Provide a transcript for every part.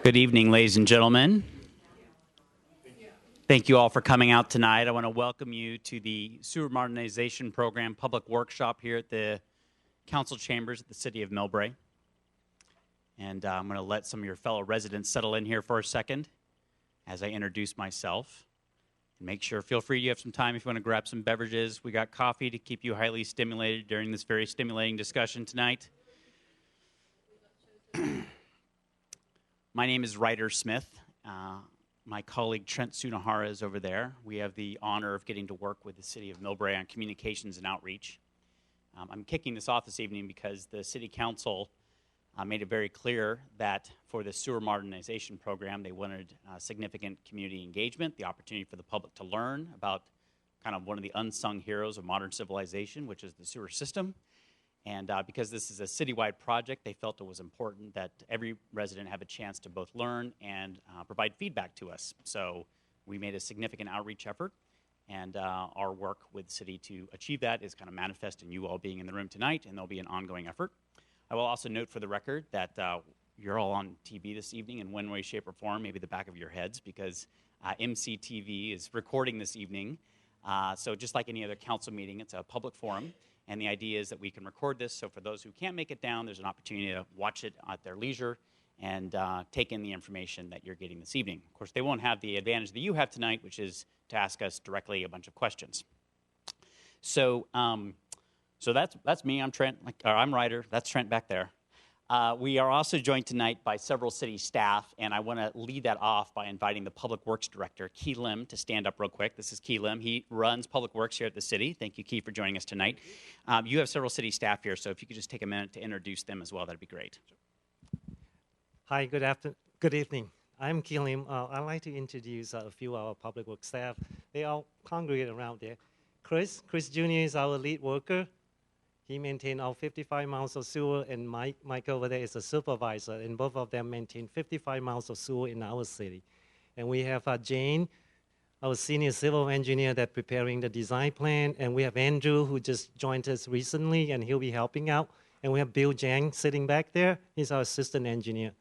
Good evening, ladies and gentlemen. Thank you all for coming out tonight. I want to welcome you to the Sewer Modernization Program Public Workshop here at the Council Chambers at the City of Millbrae. And I'm going to let some of your fellow residents settle in here for a second as I introduce myself. And make sure, feel free, you have some time if you want to grab some beverages. We got coffee to keep you highly stimulated during this very stimulating discussion tonight. My name is Ryder Smith. My colleague Trent Sunahara is over there. We have the honor of getting to work with the City of Millbrae on communications and outreach. I'm kicking this off this evening because the City Council made it very clear that for the sewer modernization program, they wanted significant community engagement, the opportunity for the public to learn about kind of one of the unsung heroes of modern civilization, which is the sewer system. And because this is a citywide project, they felt it was important that every resident have a chance to both learn and provide feedback to us. So we made a significant outreach effort, and our work with the city to achieve that is kind of manifest in you all being in the room tonight, and there'll be an ongoing effort. I will also note for the record that you're all on TV this evening in one way, shape, or form, maybe the back of your heads, because MCTV is recording this evening. So just like any other council meeting, it's a public forum. And the idea is that we can record this, so for those who can't make it down, there's an opportunity to watch it at their leisure and take in the information that you're getting this evening. Of course, they won't have the advantage that you have tonight, which is to ask us directly a bunch of questions. So that's me. I'm Trent. I'm Ryder. That's Trent back there. We are also joined tonight by several city staff, and I want to lead that off by inviting the Public Works Director, Key Lim, to stand up real quick. This is Key Lim. He runs Public Works here at the city. Thank you, Key, for joining us tonight. You have several city staff here, so if you could just take a minute to introduce them as well, that'd be great. Hi, good evening. I'm Key Lim. I'd like to introduce a few of our Public Works staff. They all congregate around there. Chris Jr. is our lead worker. He maintains all 55 miles of sewer, and Mike over there is a supervisor, and both of them maintain 55 miles of sewer in our city. And we have Jane, our senior civil engineer that's preparing the design plan, and we have Andrew, who just joined us recently, and he'll be helping out. And we have Bill Jang sitting back there. He's our assistant engineer.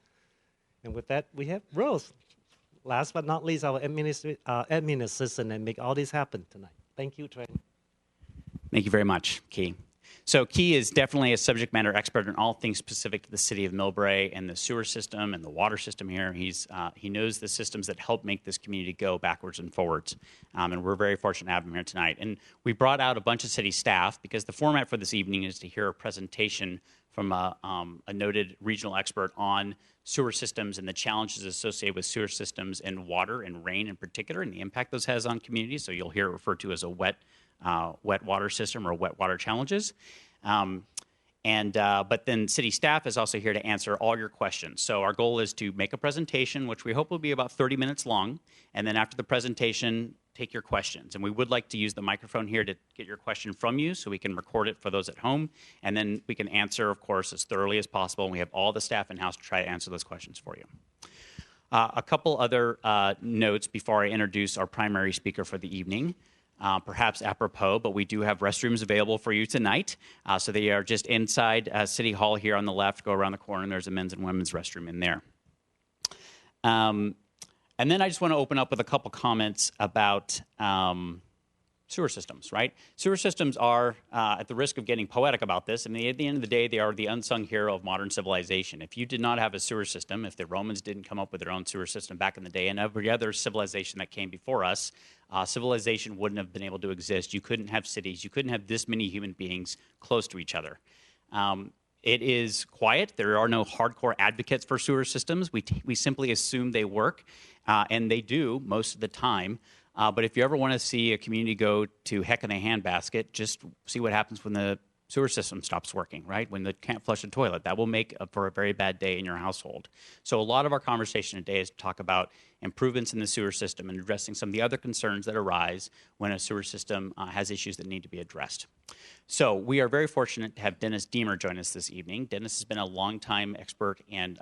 And with that, we have Rose. Last but not least, our admin assistant, and make all this happen tonight. Thank you, Trent. Thank you very much, Key. So Key is definitely a subject matter expert in all things specific to the city of Millbrae and the sewer system and the water system here. He knows the systems that help make this community go backwards and forwards. And we're very fortunate to have him here tonight. And we brought out a bunch of city staff because the format for this evening is to hear a presentation from a noted regional expert on sewer systems and the challenges associated with sewer systems and water and rain in particular and the impact those has on communities. So you'll hear it referred to as a wet water system or wet water challenges. But then city staff is also here to answer all your questions. So our goal is to make a presentation, which we hope will be about 30 minutes long. And then after the presentation, take your questions. And we would like to use the microphone here to get your question from you so we can record it for those at home. And then we can answer, of course, as thoroughly as possible. And we have all the staff in-house to try to answer those questions for you. A couple other notes before I introduce our primary speaker for the evening. Perhaps apropos, but we do have restrooms available for you tonight. So they are just inside City Hall here on the left. Go around the corner, and there's a men's and women's restroom in there. And then I just want to open up with a couple comments about sewer systems, right? Sewer systems are, at the risk of getting poetic about this, I mean, at the end of the day, they are the unsung hero of modern civilization. If you did not have a sewer system, if the Romans didn't come up with their own sewer system back in the day, and every other civilization that came before us, civilization wouldn't have been able to exist. You couldn't have cities. You couldn't have this many human beings close to each other. It is quiet. There are no hardcore advocates for sewer systems. We simply assume they work, and they do most of the time. But if you ever want to see a community go to heck in a handbasket, just see what happens when the sewer system stops working, right? When they can't flush a toilet. That will make for a very bad day in your household. So a lot of our conversation today is to talk about improvements in the sewer system and addressing some of the other concerns that arise when a sewer system has issues that need to be addressed. So we are very fortunate to have Dennis Deemer join us this evening. Dennis has been a longtime expert and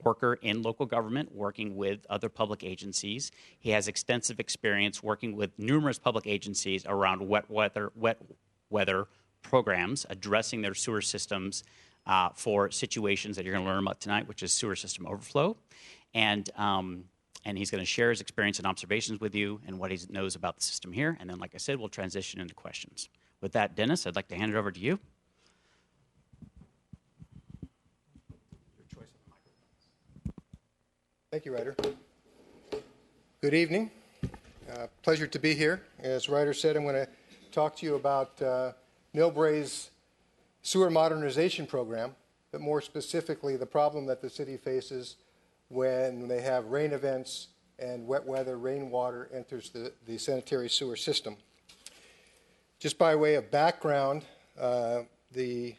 worker in local government, working with other public agencies. He has extensive experience working with numerous public agencies around wet weather programs, addressing their sewer systems for situations that you're going to learn about tonight, which is sewer system overflow. And he's going to share his experience and observations with you and what he knows about the system here. And then, like I said, we'll transition into questions. With that, Dennis, I'd like to hand it over to you. Your choice of the microphone. Thank you, Ryder. Good evening. Pleasure to be here. As Ryder said, I'm going to talk to you about Millbrae's sewer modernization program, but more specifically, the problem that the city faces when they have rain events and wet weather, rainwater enters the sanitary sewer system. Just by way of background, the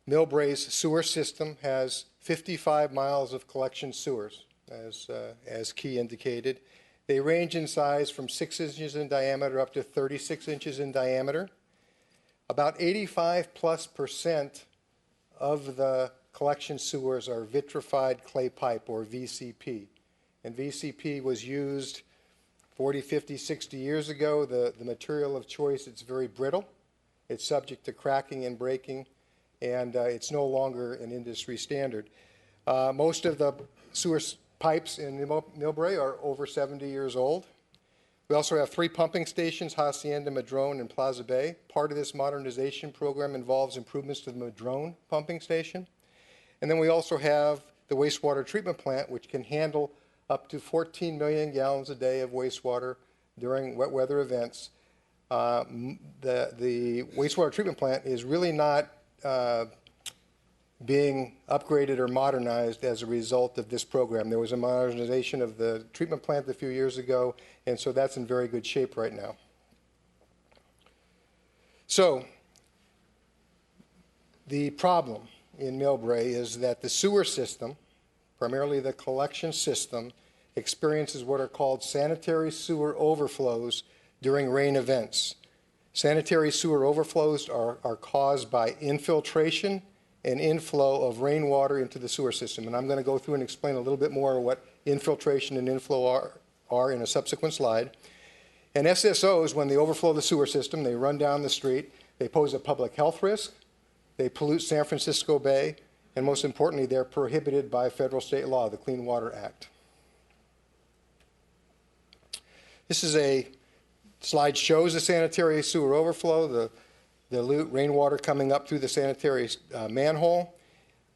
Millbrae's sewer system has 55 miles of collection sewers, as Key indicated. They range in size from 6 inches in diameter up to 36 inches in diameter. About 85+% of the collection sewers are vitrified clay pipe, or VCP. And VCP was used 40, 50, 60 years ago. The material of choice, it's very brittle. It's subject to cracking and breaking, and it's no longer an industry standard. Most of the sewer pipes in Millbrae are over 70 years old. We also have 3 pumping stations, Hacienda, Madrone, and Plaza Bay. Part of this modernization program involves improvements to the Madrone pumping station. And then we also have the wastewater treatment plant, which can handle up to 14 million gallons a day of wastewater during wet weather events. The wastewater treatment plant is really not being upgraded or modernized as a result of this program. There was a modernization of the treatment plant a few years ago, and so that's in very good shape right now. So the problem in Millbrae is that the sewer system, primarily the collection system, experiences what are called sanitary sewer overflows during rain events. Sanitary sewer overflows are caused by infiltration and inflow of rainwater into the sewer system. And I'm going to go through and explain a little bit more what infiltration and inflow are in a subsequent slide. And SSOs, when they overflow the sewer system, they run down the street, they pose a public health risk, they pollute San Francisco Bay, and most importantly, they're prohibited by federal state law, the Clean Water Act. This is a slide shows the sanitary sewer overflow. dilute rainwater coming up through the sanitary manhole.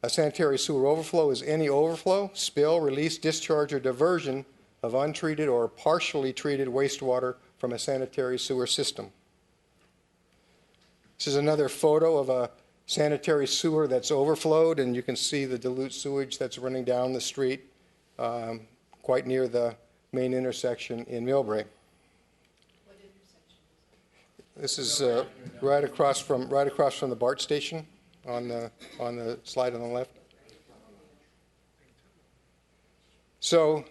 A sanitary sewer overflow is any overflow, spill, release, discharge, or diversion of untreated or partially treated wastewater from a sanitary sewer system. This is another photo of a sanitary sewer that's overflowed, and you can see the dilute sewage that's running down the street quite near the main intersection in Millbrae. What intersection is it? This is right across from the BART station on the slide on the left. So,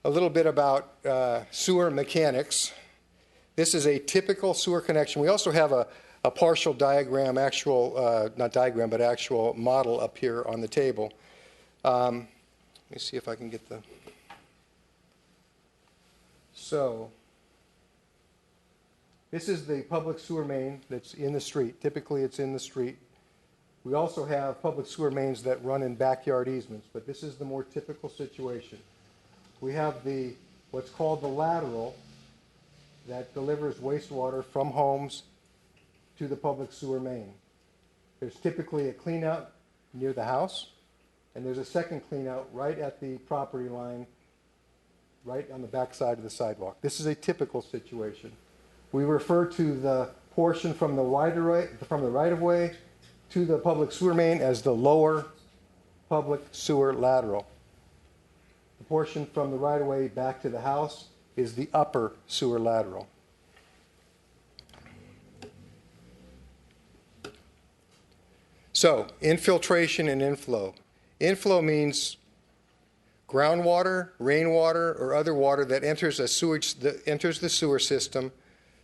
a little bit about sewer mechanics. This is a typical sewer connection. We also have a partial diagram, not diagram, but actual model up here on the table. Let me see if I can get the... So, this is the public sewer main that's in the street. Typically, it's in the street. We also have public sewer mains that run in backyard easements, but this is the more typical situation. We have what's called the lateral that delivers wastewater from homes to the public sewer main. There's typically a cleanout near the house, and there's a second cleanout right at the property line, right on the back side of the sidewalk. This is a typical situation. We refer to the portion from the right-of-way to the public sewer main as the lower public sewer lateral. The portion from the right-of-way back to the house is the upper sewer lateral. So, infiltration and inflow. Inflow means groundwater, rainwater, or other water that enters the sewer system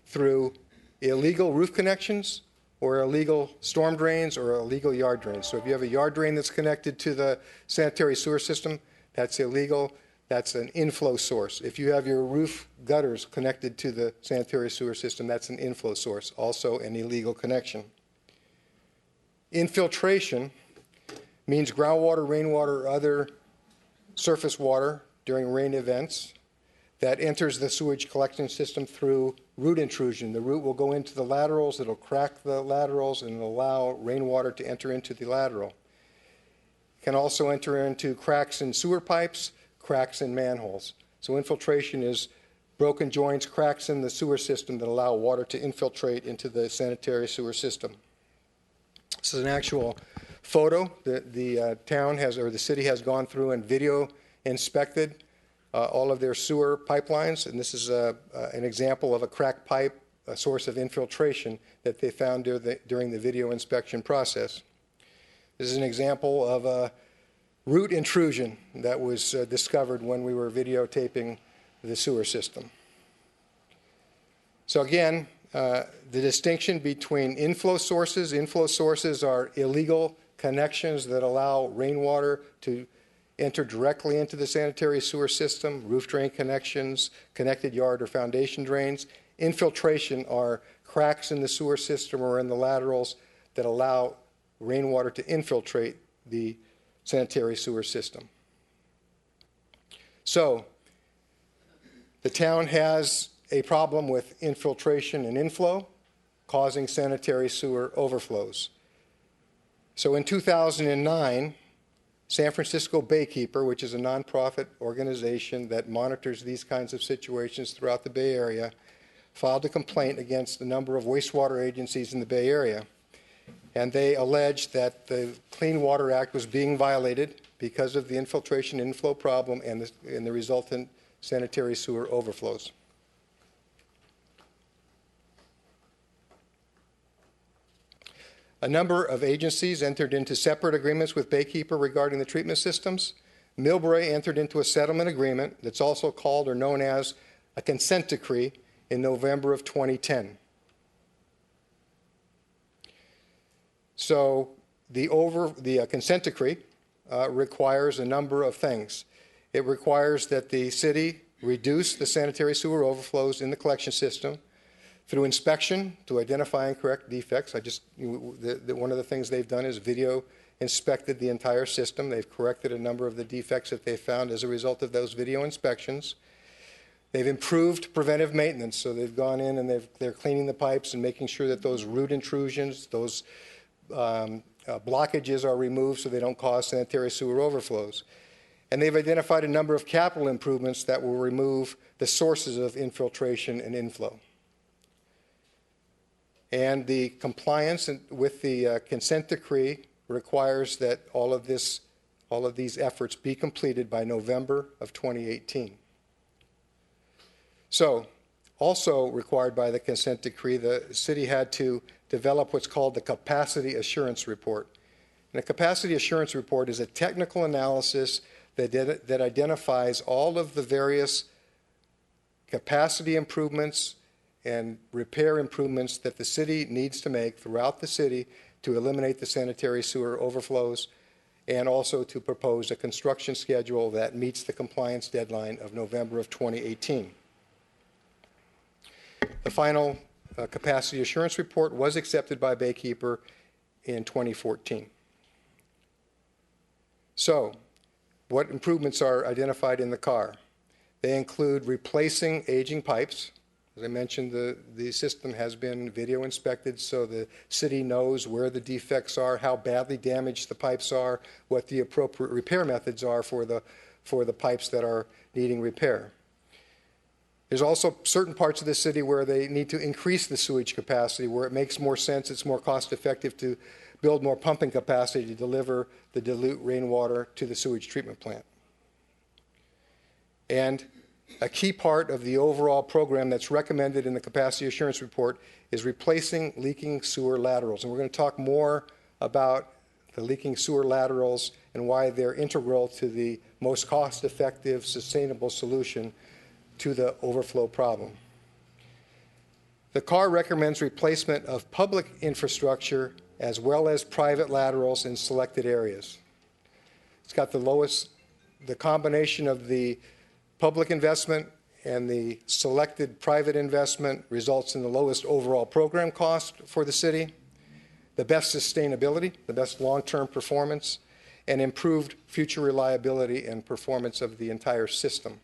through illegal roof connections or illegal storm drains or illegal yard drains. So if you have a yard drain that's connected to the sanitary sewer system, that's illegal. That's an inflow source. If you have your roof gutters connected to the sanitary sewer system, that's an inflow source, also an illegal connection. Infiltration means groundwater, rainwater, or other surface water during rain events that enters the sewage collection system through root intrusion. The root will go into the laterals, it'll crack the laterals, and it'll allow rainwater to enter into the lateral. It can also enter into cracks in sewer pipes, cracks in manholes. So infiltration is broken joints, cracks in the sewer system that allow water to infiltrate into the sanitary sewer system. This is an actual photo that the town has, or the city has gone through and video inspected all of their sewer pipelines, and this is an example of a cracked pipe, a source of infiltration that they found during the video inspection process. This is an example of a root intrusion that was discovered when we were videotaping the sewer system. So again, the distinction between inflow sources are illegal connections that allow rainwater to enter directly into the sanitary sewer system, roof drain connections, connected yard or foundation drains. Infiltration are cracks in the sewer system or in the laterals that allow rainwater to infiltrate the sanitary sewer system. So, the town has a problem with infiltration and inflow, causing sanitary sewer overflows. So in 2009, San Francisco Baykeeper, which is a nonprofit organization that monitors these kinds of situations throughout the Bay Area, filed a complaint against a number of wastewater agencies in the Bay Area. And they alleged that the Clean Water Act was being violated because of the infiltration inflow problem and the resultant sanitary sewer overflows. A number of agencies entered into separate agreements with Baykeeper regarding the treatment systems. Millbrae entered into a settlement agreement that's also called or known as a consent decree in November of 2010. So the consent decree requires a number of things. It requires that the city reduce the sanitary sewer overflows in the collection system through inspection to identify and correct defects. One of the things they've done is video inspected the entire system. They've corrected a number of the defects that they found as a result of those video inspections. They've improved preventive maintenance, so they've gone in and they're cleaning the pipes and making sure that those root intrusions, those blockages are removed so they don't cause sanitary sewer overflows. And they've identified a number of capital improvements that will remove the sources of infiltration and inflow. And the compliance with the consent decree requires that all of these efforts be completed by November of 2018. So, also required by the consent decree, the city had to develop what's called the Capacity Assurance Report. And a Capacity Assurance Report is a technical analysis that identifies all of the various capacity improvements and repair improvements that the city needs to make throughout the city to eliminate the sanitary sewer overflows, and also to propose a construction schedule that meets the compliance deadline of November of 2018. The final capacity assurance report was accepted by Baykeeper in 2014. So, what improvements are identified in the CAR? They include replacing aging pipes. As I mentioned, the system has been video inspected so the city knows where the defects are, how badly damaged the pipes are, what the appropriate repair methods are for the pipes that are needing repair. There's also certain parts of the city where they need to increase the sewage capacity, where it makes more sense, it's more cost effective to build more pumping capacity to deliver the dilute rainwater to the sewage treatment plant. And a key part of the overall program that's recommended in the capacity assurance report is replacing leaking sewer laterals. And we're going to talk more about the leaking sewer laterals and why they're integral to the most cost-effective, sustainable solution to the overflow problem. The CAR recommends replacement of public infrastructure as well as private laterals in selected areas. It's got the combination of the public investment and the selected private investment results in the lowest overall program cost for the city, the best sustainability, the best long-term performance, and improved future reliability and performance of the entire system.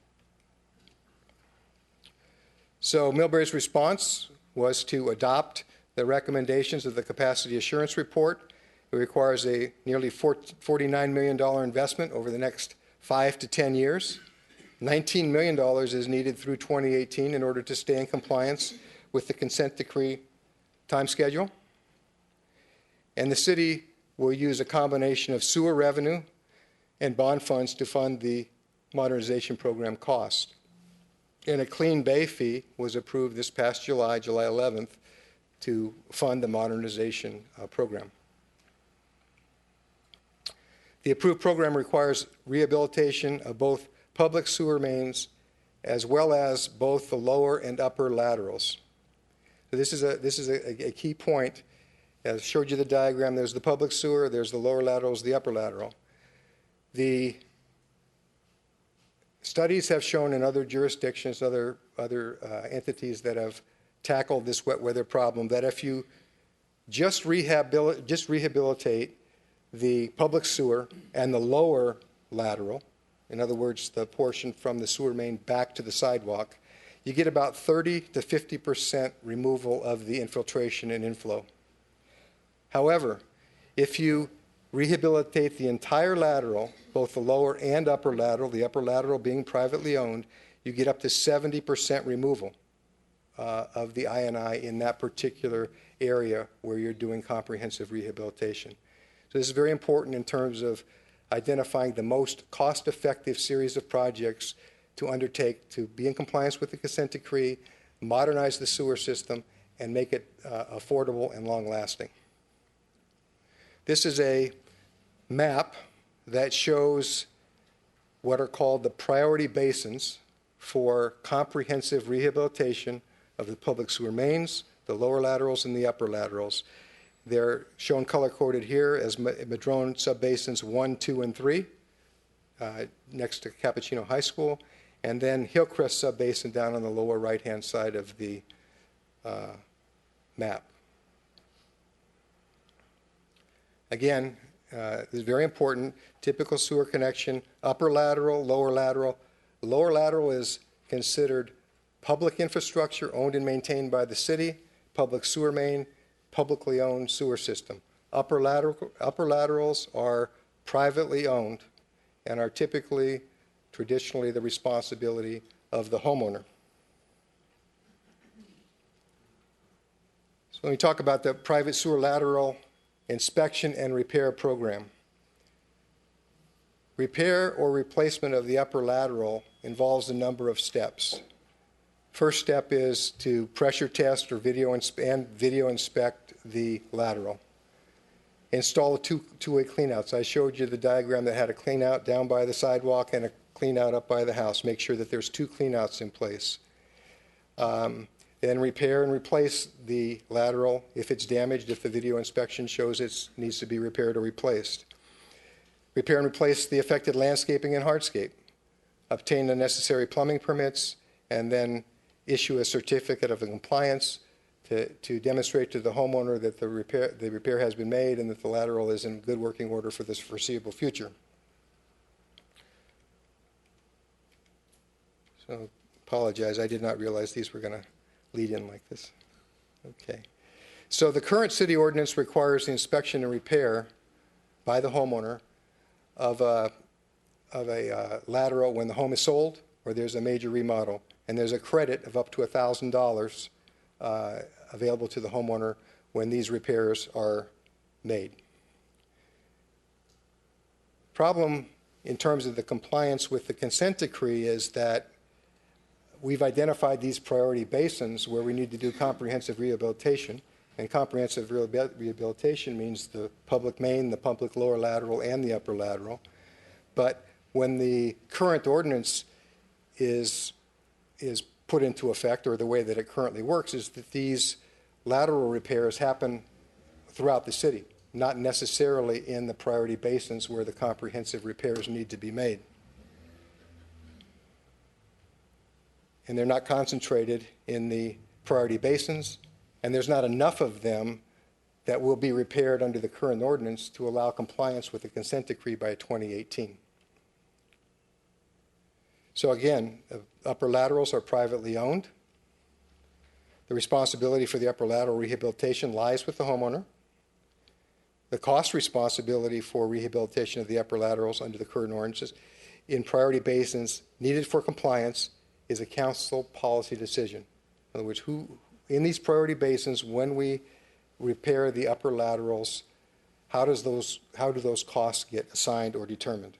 So Millbrae's response was to adopt the recommendations of the capacity assurance report. It requires a nearly $49 million investment over the next 5 to 10 years. $19 million is needed through 2018 in order to stay in compliance with the consent decree time schedule. And the city will use a combination of sewer revenue and bond funds to fund the modernization program cost. And a clean bay fee was approved this past July 11th, to fund the modernization program. The approved program requires rehabilitation of both public sewer mains as well as both the lower and upper laterals. So this is a key point. As I showed you the diagram, there's the public sewer, there's the lower laterals, the upper lateral. The studies have shown in other jurisdictions, other entities that have tackled this wet weather problem, that if you just rehabilitate the public sewer and the lower lateral, in other words, the portion from the sewer main back to the sidewalk, you get about 30 to 50% removal of the infiltration and inflow. However, if you rehabilitate the entire lateral, both the lower and upper lateral, the upper lateral being privately owned, you get up to 70% removal of the I&I in that particular area where you're doing comprehensive rehabilitation. So this is very important in terms of identifying the most cost-effective series of projects to undertake to be in compliance with the consent decree, modernize the sewer system, and make it affordable and long-lasting. This is a map that shows what are called the priority basins for comprehensive rehabilitation of the public sewer mains, the lower laterals, and the upper laterals. They're shown color-coded here as Madrone subbasins 1, 2, and 3, next to Cappuccino High School, and then Hillcrest subbasin down on the lower right-hand side of the map. Again, this is very important. Typical sewer connection, upper lateral, lower lateral. Lower lateral is considered public infrastructure owned and maintained by the city, public sewer main, publicly owned sewer system. Upper laterals are privately owned and are traditionally the responsibility of the homeowner. So when we talk about the private sewer lateral inspection and repair program, repair or replacement of the upper lateral involves a number of steps. First step is to pressure test or video inspect the lateral. Install two-way cleanouts. I showed you the diagram that had a cleanout down by the sidewalk and a cleanout up by the house. Make sure that there's two cleanouts in place. Then repair and replace the lateral if it's damaged, if the video inspection shows it needs to be repaired or replaced. Repair and replace the affected landscaping and hardscape. Obtain the necessary plumbing permits, and then issue a certificate of compliance to demonstrate to the homeowner that the repair has been made and that the lateral is in good working order for this foreseeable future. So, apologize, I did not realize these were going to lead in like this. Okay. So the current city ordinance requires the inspection and repair by the homeowner of a lateral when the home is sold or there's a major remodel. And there's a credit of up to $1,000 available to the homeowner when these repairs are made. Problem in terms of the compliance with the consent decree is that we've identified these priority basins where we need to do comprehensive rehabilitation. And comprehensive rehabilitation means the public main, the public lower lateral, and the upper lateral. But when the current ordinance is put into effect, or the way that it currently works, is that these lateral repairs happen throughout the city, not necessarily in the priority basins where the comprehensive repairs need to be made. And they're not concentrated in the priority basins, and there's not enough of them that will be repaired under the current ordinance to allow compliance with the consent decree by 2018. So again, upper laterals are privately owned. The responsibility for the upper lateral rehabilitation lies with the homeowner. The cost responsibility for rehabilitation of the upper laterals under the current ordinances in priority basins needed for compliance is a council policy decision. In other words, in these priority basins, when we repair the upper laterals, how do those costs get assigned or determined?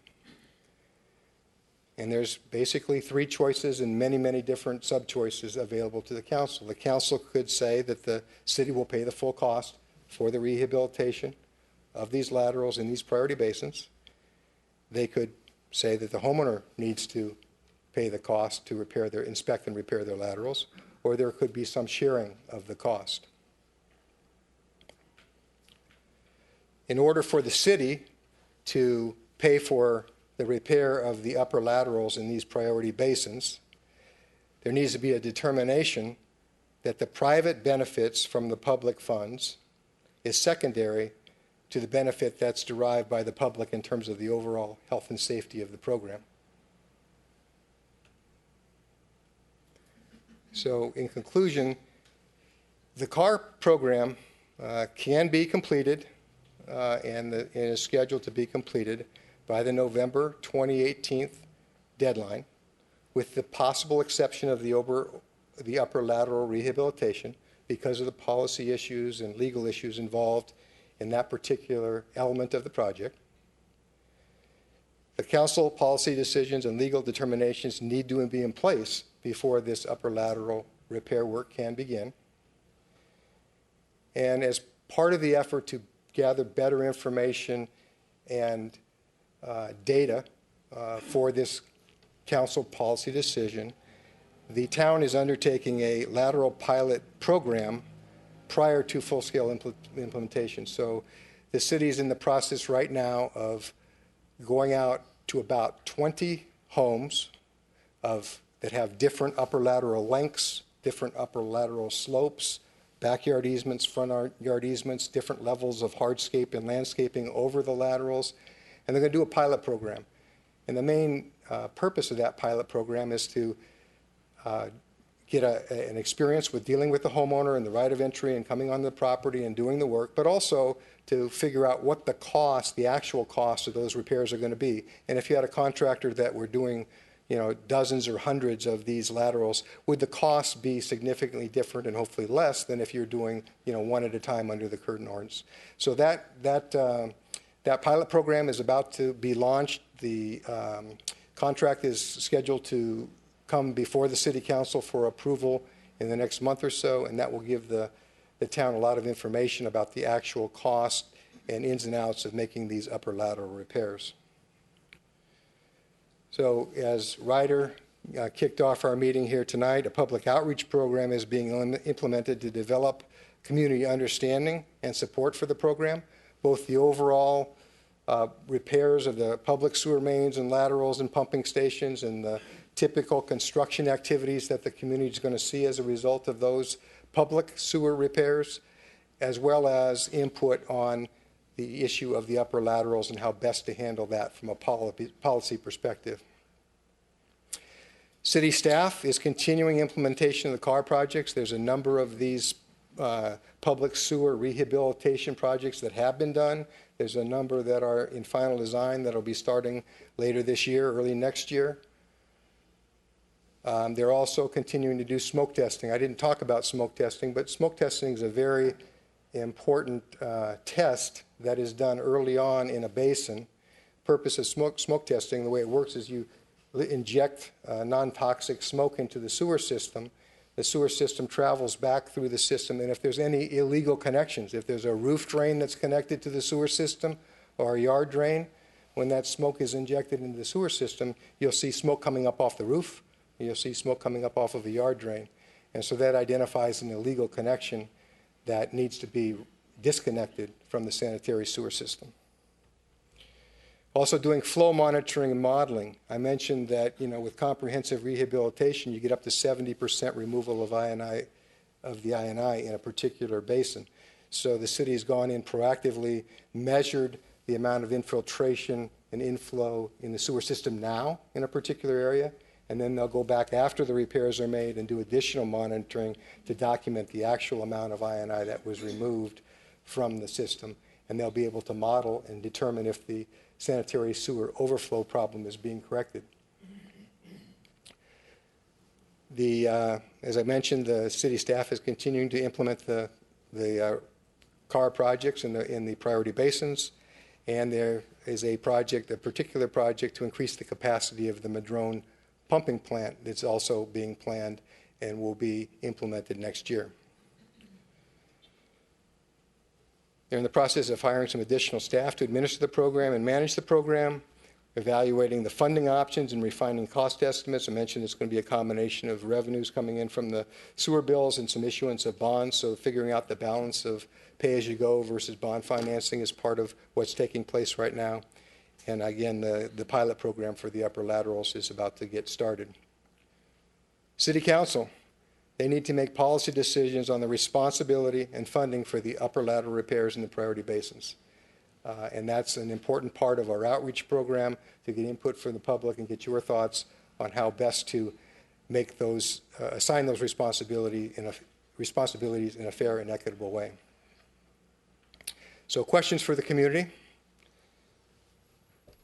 And there's basically three choices and many, many different sub-choices available to the council. The council could say that the city will pay the full cost for the rehabilitation of these laterals in these priority basins. They could say that the homeowner needs to pay the cost to inspect and repair their laterals, or there could be some sharing of the cost. In order for the city to pay for the repair of the upper laterals in these priority basins, there needs to be a determination that the private benefits from the public funds is secondary to the benefit that's derived by the public in terms of the overall health and safety of the program. So in conclusion, the CAR program can be completed and is scheduled to be completed by the November 2018 deadline, with the possible exception of the upper lateral rehabilitation because of the policy issues and legal issues involved in that particular element of the project. The council policy decisions and legal determinations need to be in place before this upper lateral repair work can begin. And as part of the effort to gather better information and data for this council policy decision, the town is undertaking a lateral pilot program prior to full-scale implementation. So the city is in the process right now of going out to about 20 homes that have different upper lateral lengths, different upper lateral slopes, backyard easements, front yard easements, different levels of hardscape and landscaping over the laterals, and they're going to do a pilot program. And the main purpose of that pilot program is to get an experience with dealing with the homeowner and the right of entry and coming on the property and doing the work, but also to figure out what the actual cost of those repairs are going to be. And if you had a contractor that were doing, dozens or hundreds of these laterals, would the cost be significantly different and hopefully less than if you're doing, one at a time under the curtain ordinance? So that pilot program is about to be launched. The contract is scheduled to come before the City Council for approval in the next month or so, and that will give the town a lot of information about the actual cost and ins and outs of making these upper lateral repairs. So as Ryder kicked off our meeting here tonight, a public outreach program is being implemented to develop community understanding and support for the program, both the overall repairs of the public sewer mains and laterals and pumping stations and the typical construction activities that the community is going to see as a result of those public sewer repairs, as well as input on the issue of the upper laterals and how best to handle that from a policy perspective. City staff is continuing implementation of the CAR projects. There's a number of these public sewer rehabilitation projects that have been done. There's a number that are in final design that will be starting later this year, early next year. They're also continuing to do smoke testing. I didn't talk about smoke testing, but smoke testing is a very important test that is done early on in a basin. Purpose of smoke testing, the way it works is you inject non-toxic smoke into the sewer system. The sewer system travels back through the system, and if there's any illegal connections, if there's a roof drain that's connected to the sewer system or a yard drain, when that smoke is injected into the sewer system, you'll see smoke coming up off the roof. You'll see smoke coming up off of a yard drain. And so that identifies an illegal connection that needs to be disconnected from the sanitary sewer system. Also doing flow monitoring and modeling. I mentioned that, with comprehensive rehabilitation, you get up to 70% removal of the INI in a particular basin. So the city has gone in proactively, measured the amount of infiltration and inflow in the sewer system now in a particular area, and then they'll go back after the repairs are made and do additional monitoring to document the actual amount of INI that was removed from the system. And they'll be able to model and determine if the sanitary sewer overflow problem is being corrected. As I mentioned, the city staff is continuing to implement the CAR projects in the priority basins, and there is a particular project to increase the capacity of the Madrone pumping plant that's also being planned and will be implemented next year. They're in the process of hiring some additional staff to administer the program and manage the program, evaluating the funding options and refining cost estimates. I mentioned it's going to be a combination of revenues coming in from the sewer bills and some issuance of bonds, so figuring out the balance of pay-as-you-go versus bond financing is part of what's taking place right now. And again, the pilot program for the upper laterals is about to get started. City Council, they need to make policy decisions on the responsibility and funding for the upper lateral repairs in the priority basins. And that's an important part of our outreach program, to get input from the public and get your thoughts on how best to make those, assign those responsibilities in a fair and equitable way. So questions for the community.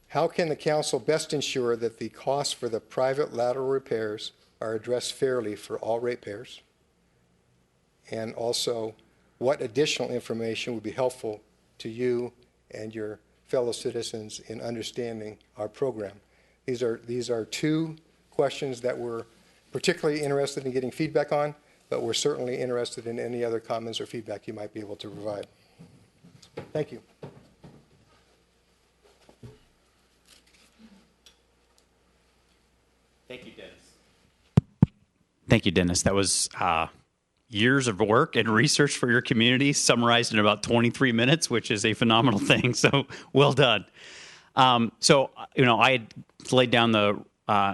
How can the council best ensure that the costs for the private lateral repairs are addressed fairly for all ratepayers? And also, what additional information would be helpful to you and your fellow citizens in understanding our program? These are two questions that we're particularly interested in getting feedback on, but we're certainly interested in any other comments or feedback you might be able to provide. Thank you. Thank you, Dennis. Thank you, Dennis. That was years of work and research for your community summarized in about 23 minutes, which is a phenomenal thing. So well done. I had laid down the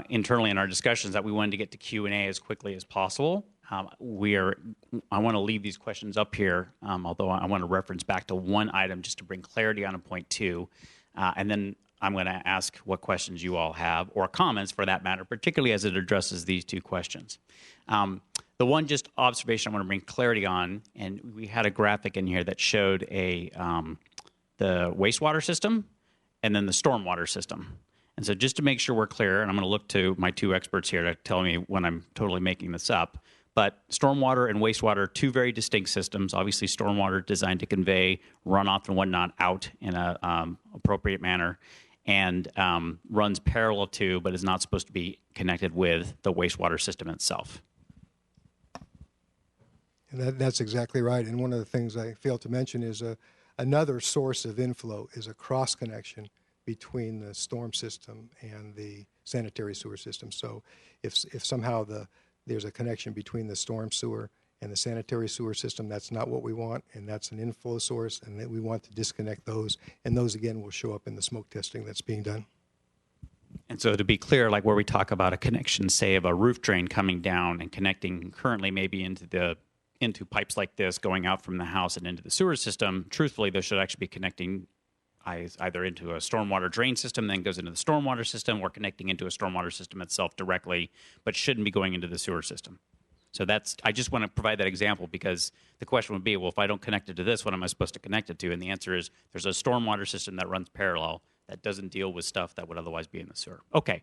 internally in our discussions that we wanted to get to Q&A as quickly as possible. I want to leave these questions up here, although I want to reference back to one item just to bring clarity on a point two, and then I'm going to ask what questions you all have, or comments for that matter, particularly as it addresses these two questions. The one just observation I want to bring clarity on, and we had a graphic in here that showed the wastewater system and then the stormwater system. And so just to make sure we're clear, and I'm going to look to my two experts here to tell me when I'm totally making this up, but stormwater and wastewater are two very distinct systems. Obviously, stormwater designed to convey runoff and whatnot out in a appropriate manner, and runs parallel to, but is not supposed to be connected with, the wastewater system itself. And that's exactly right. And one of the things I failed to mention is another source of inflow is a cross connection between the storm system and the sanitary sewer system. So if somehow there's a connection between the storm sewer and the sanitary sewer system, that's not what we want, and that's an inflow source, and that we want to disconnect those, and those again will show up in the smoke testing that's being done. And so to be clear, like where we talk about a connection, say of a roof drain coming down and connecting currently maybe into pipes like this going out from the house and into the sewer system, truthfully, those should actually be connecting either into a stormwater drain system, then goes into the stormwater system, or connecting into a stormwater system itself directly, but shouldn't be going into the sewer system. So I just want to provide that example, because the question would be, well, if I don't connect it to this, what am I supposed to connect it to? And the answer is there's a stormwater system that runs parallel that doesn't deal with stuff that would otherwise be in the sewer. Okay,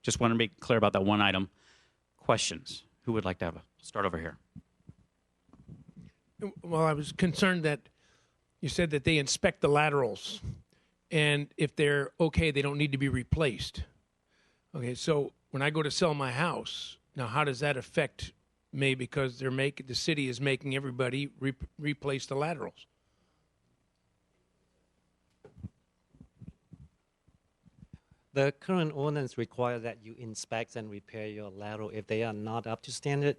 just want to be clear about that one item. Questions? Who would like to have start over here? Well, I was concerned that you said that they inspect the laterals, and if they're okay, they don't need to be replaced. Okay, so when I go to sell my house, now how does that affect me? Because the city is making everybody replace the laterals. The current ordinance requires that you inspect and repair your lateral if they are not up to standard.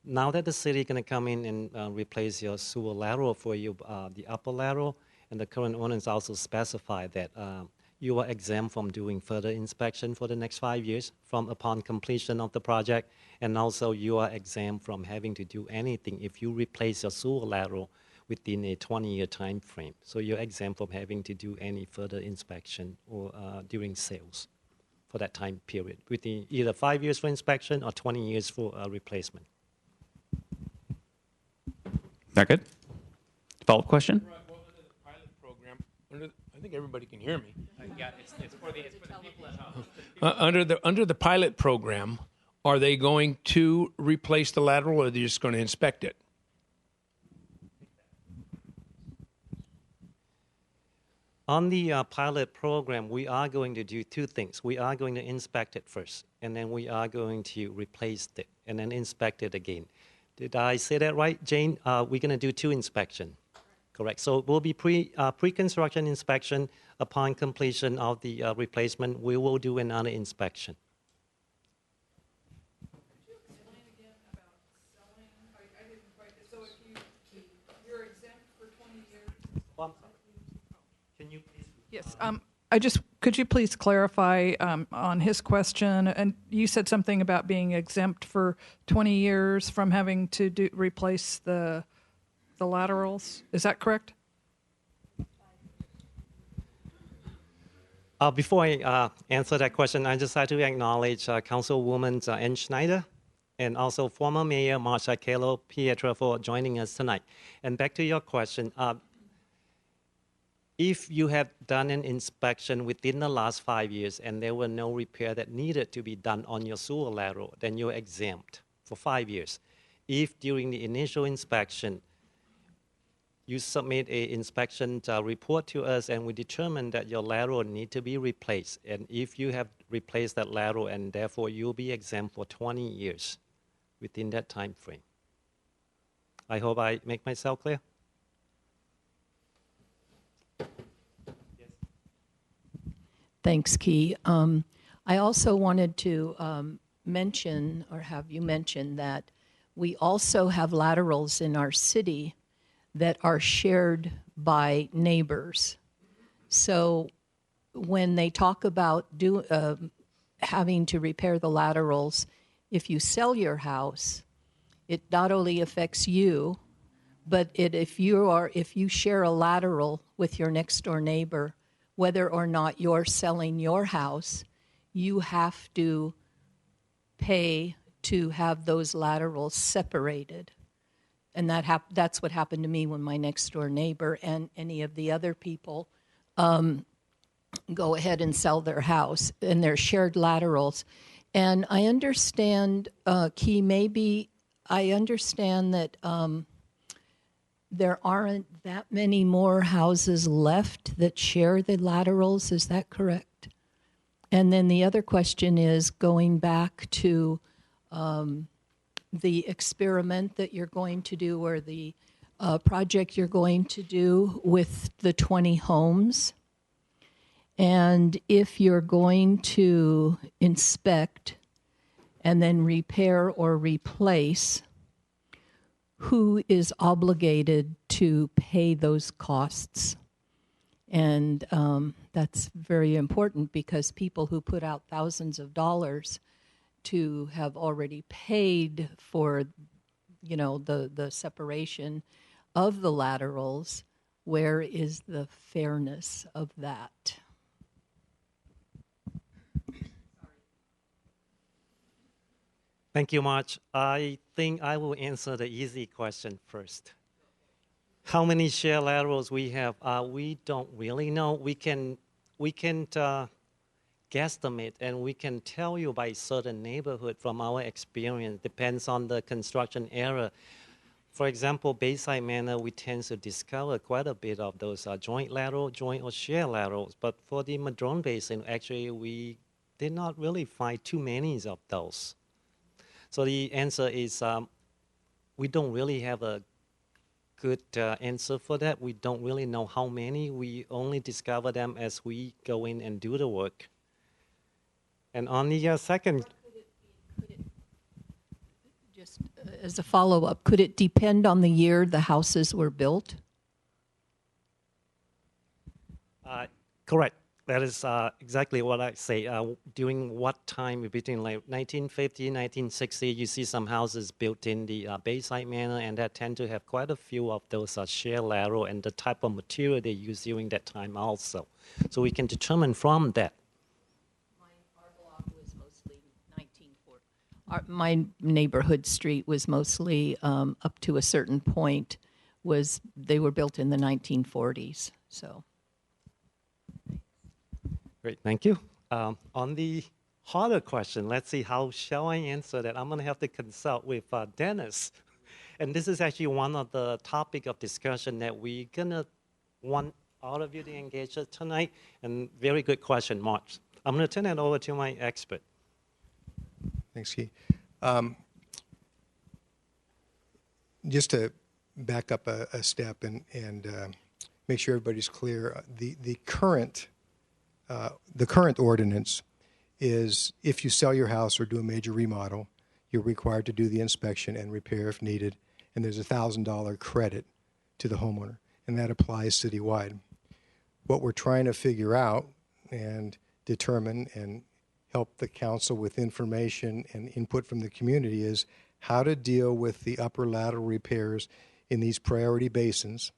Now that the city is going to come in and replace your sewer lateral for you, the upper lateral, and the current ordinance also specify that you are exempt from doing further inspection for the next 5 years from upon completion of the project, and also you are exempt from having to do anything if you replace your sewer lateral within a 20-year time frame. So you're exempt from having to do any further inspection or during sales for that time period, within either 5 years for inspection or 20 years for replacement. Is that good? Follow-up question? Right, well, under the pilot program, I think everybody can hear me. Yeah, it's for the people at home. Under the pilot program, are they going to replace the lateral, or are they just going to inspect it? On the pilot program, we are going to do two things. We are going to inspect it first, and then we are going to replace it, and then inspect it again. Did I say that right, Jane? We're going to do two inspections, correct? So it will be pre-construction inspection. Upon completion of the replacement, we will do another inspection. Could you explain again about selling? I didn't quite, so if you're exempt for 20 years? Can you please? Yes, could you please clarify on his question? And you said something about being exempt for 20 years from having to replace the laterals. Is that correct? Before I answer that question, I just like to acknowledge Councilwoman Ann Schneider and also former Mayor Marsha Calo Pietra for joining us tonight. And back to your question, if you have done an inspection within the last 5 years and there were no repair that needed to be done on your sewer lateral, then you're exempt for 5 years. If during the initial inspection you submit an inspection report to us and we determine that your lateral need to be replaced, and if you have replaced that lateral, and therefore you'll be exempt for 20 years within that time frame. I hope I make myself clear. Thanks, Key. I also wanted to mention, or have you mention, that we also have laterals in our city that are shared by neighbors. So when they talk about having to repair the laterals, if you sell your house, it not only affects you, but if you share a lateral with your next door neighbor, whether or not you're selling your house, you have to pay to have those laterals separated. And that's what happened to me when my next door neighbor and any of the other people go ahead and sell their house and their shared laterals. And I understand, Key, maybe I understand that there aren't that many more houses left that share the laterals. Is that correct? And then the other question is going back to the experiment that you're going to do, or the project you're going to do with the 20 homes. And if you're going to inspect and then repair or replace, who is obligated to pay those costs? And that's very important, because people who put out thousands of dollars to have already paid for, the separation of the laterals, where is the fairness of that? Thank you much. I think I will answer the easy question first. How many share laterals we have? We don't really know. We can guesstimate, and we can tell you by certain neighborhood from our experience. Depends on the construction area. For example, Bayside Manor, we tend to discover quite a bit of those joint or share laterals. But for the Madrone Basin, actually, we did not really find too many of those. So the answer is we don't really have a good answer for that. We don't really know how many. We only discover them as we go in and do the work. And on the second... Just as a follow-up, could it depend on the year the houses were built? Correct. That is exactly what I say. During what time between like 1950, 1960, you see some houses built in the Bayside Manor, and that tend to have quite a few of those share lateral and the type of material they use during that time also. So we can determine from that. Our block was mostly 1940. My neighborhood street was mostly up to a certain point. They were built in the 1940s. So. Great, thank you. On the harder question, let's see, how shall I answer that? I'm going to have to consult with Dennis. And this is actually one of the topic of discussion that we're going to want all of you to engage with tonight. And very good question, Mark. I'm going to turn it over to my expert. Thanks, Keith. Just to back up a step and make sure everybody's clear, the current ordinance is if you sell your house or do a major remodel, you're required to do the inspection and repair if needed, and there's a $1,000 credit to the homeowner, and that applies citywide. What we're trying to figure out and determine and help the council with information and input from the community is how to deal with the upper lateral repairs in these priority basins,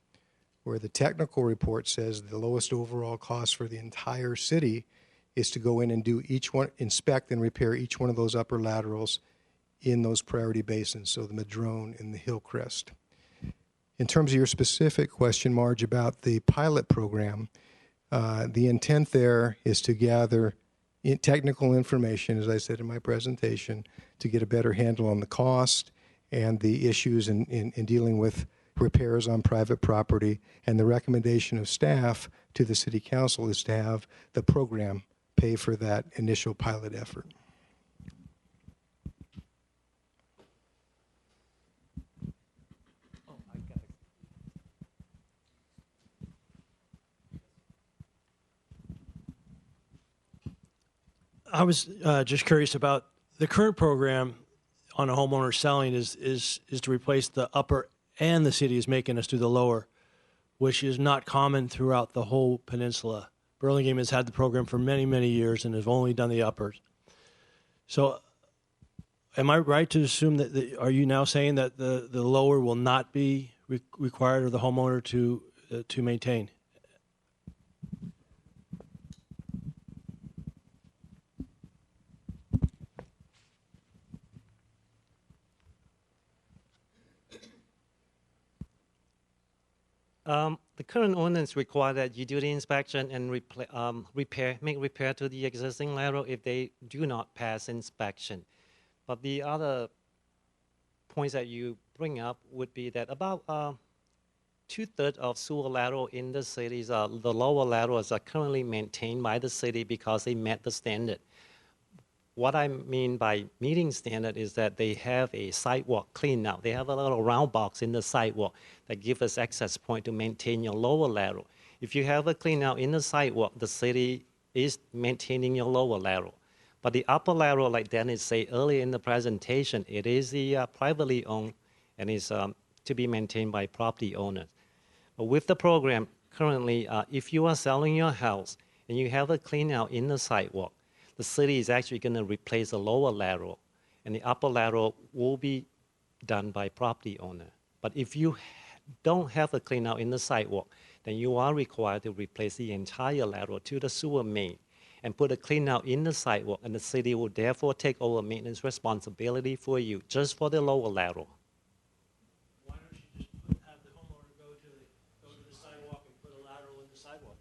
where the technical report says the lowest overall cost for the entire city is to go in and do inspect and repair each one of those upper laterals in those priority basins, so the Madrone and the Hillcrest. In terms of your specific question, Marge, about the pilot program, the intent there is to gather technical information, as I said in my presentation, to get a better handle on the cost and the issues in dealing with repairs on private property. And the recommendation of staff to the City Council is to have the program pay for that initial pilot effort. I was just curious about the current program on a homeowner selling is to replace the upper, and the city is making us do the lower, which is not common throughout the whole peninsula. Burlingame has had the program for many, many years and has only done the uppers. So am I right to assume that, are you now saying that the lower will not be required of the homeowner to maintain? The current ordinance requires that you do the inspection and make repair to the existing lateral if they do not pass inspection. But the other points that you bring up would be that about 2/3 of sewer lateral in the cities, the lower laterals are currently maintained by the city because they met the standard. What I mean by meeting standard is that they have a sidewalk clean out. They have a little round box in the sidewalk that gives us access point to maintain your lower lateral. If you have a clean out in the sidewalk, the city is maintaining your lower lateral. But the upper lateral, like Dennis said earlier in the presentation, it is the privately owned and is to be maintained by property owners. But with the program currently, if you are selling your house and you have a clean out in the sidewalk, the city is actually going to replace the lower lateral, and the upper lateral will be done by property owner. But if you don't have a clean out in the sidewalk, then you are required to replace the entire lateral to the sewer main and put a clean out in the sidewalk, and the city will therefore take over maintenance responsibility for you just for the lower lateral. Why don't you just have the homeowner go to the sidewalk and put a lateral in the sidewalk?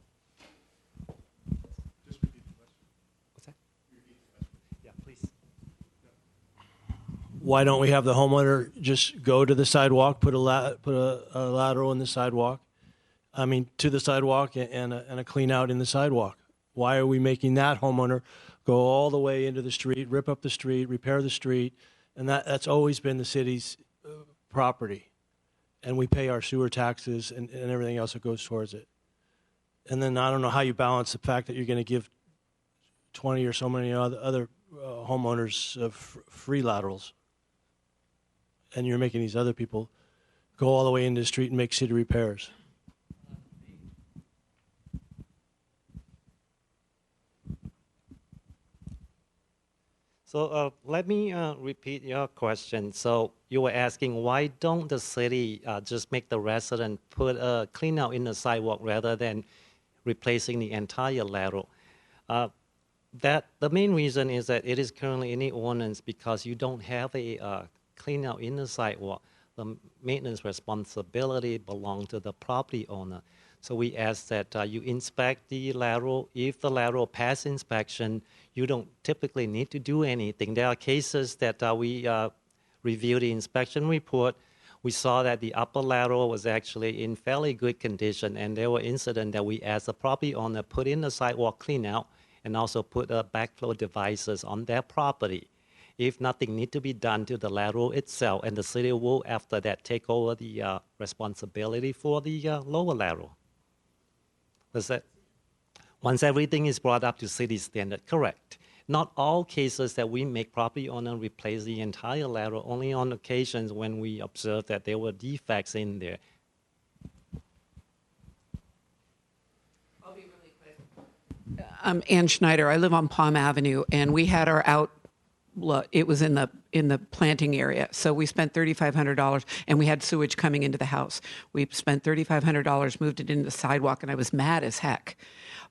Just repeat the question. What's that? Yeah, please. Why don't we have the homeowner just go to the sidewalk, put a lateral in the sidewalk? I mean, to the sidewalk and a clean out in the sidewalk. Why are we making that homeowner go all the way into the street, rip up the street, repair the street? And that's always been the city's property. And we pay our sewer taxes and everything else that goes towards it. And then I don't know how you balance the fact that you're going to give 20 or so many other homeowners free laterals. And you're making these other people go all the way into the street and make city repairs. So let me repeat your question. So you were asking, why don't the city just make the resident put a clean out in the sidewalk rather than replacing the entire lateral? The main reason is that it is currently in the ordinance because you don't have a clean out in the sidewalk. The maintenance responsibility belongs to the property owner. So we ask that you inspect the lateral. If the lateral passes inspection, you don't typically need to do anything. There are cases that we reviewed the inspection report. We saw that the upper lateral was actually in fairly good condition, and there were incidents that we asked the property owner put in the sidewalk clean out and also put backflow devices on their property. If nothing needs to be done to the lateral itself, and the city will, after that, take over the responsibility for the lower lateral. Does that? Once everything is brought up to city standard, correct. Not all cases that we make property owner replace the entire lateral, only on occasions when we observe that there were defects in there. I'll be really quick. I'm Ann Schneider. I live on Palm Avenue, and we had our it was in the planting area. So we spent $3,500, and we had sewage coming into the house. We spent $3,500, moved it into the sidewalk, and I was mad as heck.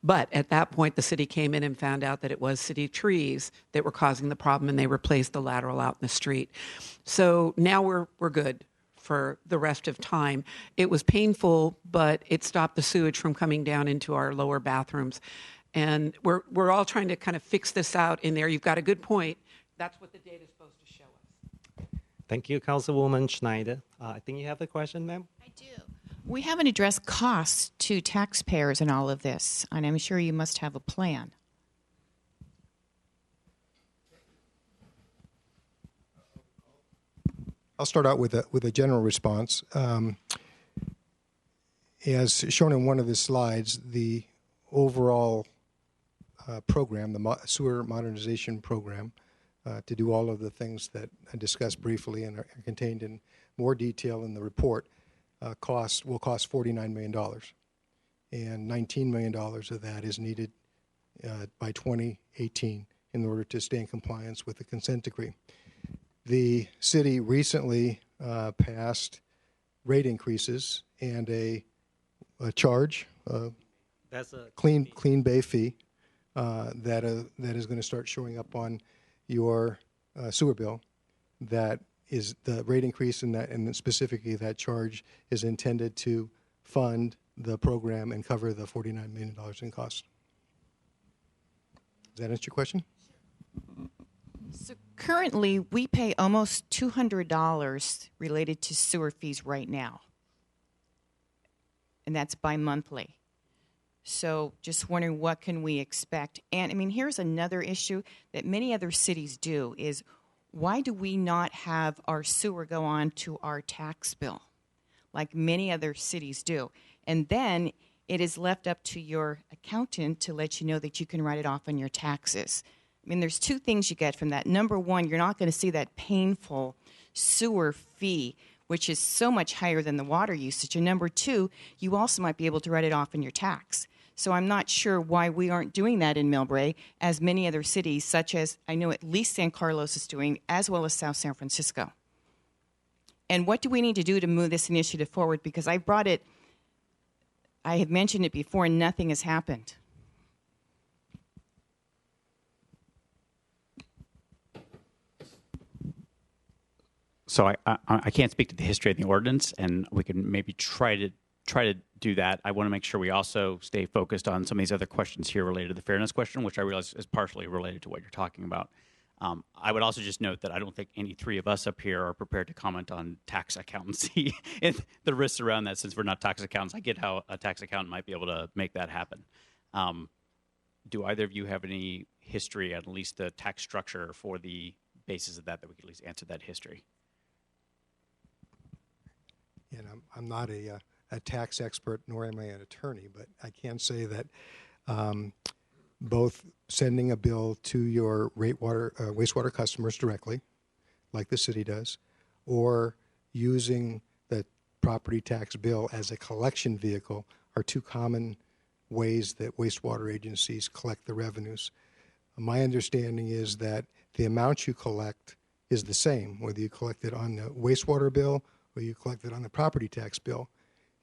But at that point, the city came in and found out that it was city trees that were causing the problem, and they replaced the lateral out in the street. So now we're good for the rest of time. It was painful, but it stopped the sewage from coming down into our lower bathrooms. And we're all trying to kind of fix this out in there. You've got a good point. That's what the data is supposed to show us. Thank you, Councilwoman Schneider. I think you have a question, ma'am? I do. We haven't addressed costs to taxpayers in all of this, and I'm sure you must have a plan. I'll start out with a general response. As shown in one of the slides, the overall program, the sewer modernization program, to do all of the things that I discussed briefly and are contained in more detail in the report, will cost $49 million. And $19 million of that is needed by 2018 in order to stay in compliance with the consent decree. The city recently passed rate increases and a charge, That's a clean bay fee that is going to start showing up on your sewer bill. That is the rate increase, and specifically that charge is intended to fund the program and cover the $49 million in costs. Does that answer your question? So currently, we pay almost $200 related to sewer fees right now. And that's bi-monthly. So just wondering, what can we expect? And, I mean, here's another issue that many other cities do is, why do we not have our sewer go on to our tax bill like many other cities do? And then it is left up to your accountant to let you know that you can write it off on your taxes. I mean, there's two things you get from that. Number one, you're not going to see that painful sewer fee, which is so much higher than the water usage. And number two, you also might be able to write it off in your tax. So I'm not sure why we aren't doing that in Millbrae, as many other cities, such as I know at least San Carlos is doing, as well as South San Francisco. And what do we need to do to move this initiative forward? Because I had mentioned it before and nothing has happened. So I can't speak to the history of the ordinance, and we can maybe try to do that. I want to make sure we also stay focused on some of these other questions here related to the fairness question, which I realize is partially related to what you're talking about. I would also just note that I don't think any three of us up here are prepared to comment on tax accountancy and the risks around that, since we're not tax accountants. I get how a tax accountant might be able to make that happen. Do either of you have any history, at least the tax structure for the basis of that we could at least answer that history? And I'm not a tax expert, nor am I an attorney, but I can say that both sending a bill to your wastewater customers directly, like the city does, or using the property tax bill as a collection vehicle are two common ways that wastewater agencies collect the revenues. My understanding is that the amount you collect is the same, whether you collect it on the wastewater bill or you collect it on the property tax bill.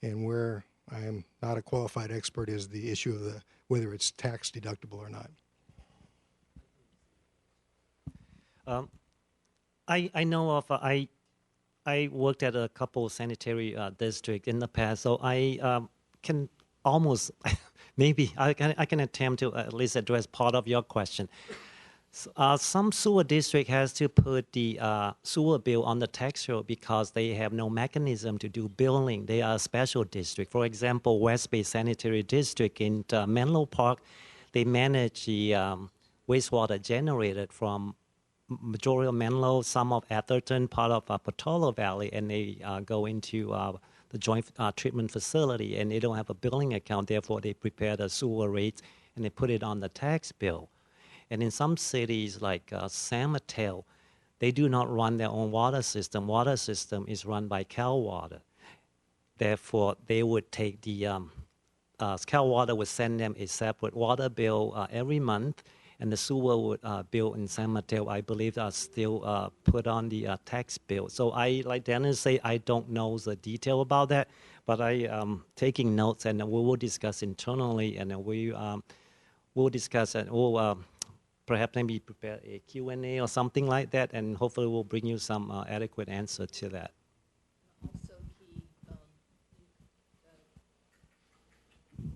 And where I am not a qualified expert is the issue of whether it's tax deductible or not. I know of, I worked at a couple of sanitary districts in the past, so I can almost, maybe I can attempt to at least address part of your question. Some sewer district has to put the sewer bill on the tax roll because they have no mechanism to do billing. They are a special district. For example, West Bay Sanitary District in Menlo Park, they manage the wastewater generated from majority of Menlo, some of Atherton, part of Portola Valley, and they go into the joint treatment facility, and they don't have a billing account. Therefore, they prepare the sewer rates and they put it on the tax bill. And in some cities like San Mateo, they do not run their own water system. Water system is run by Cal Water. Therefore, they would take the Cal Water would send them a separate water bill every month, and the sewer would bill in San Mateo, I believe, are still put on the tax bill. So I, like Dennis say, I don't know the detail about that, but I am taking notes, and we will discuss internally, and we will discuss, and we'll perhaps maybe prepare a Q&A or something like that, and hopefully we'll bring you some adequate answer to that. Also,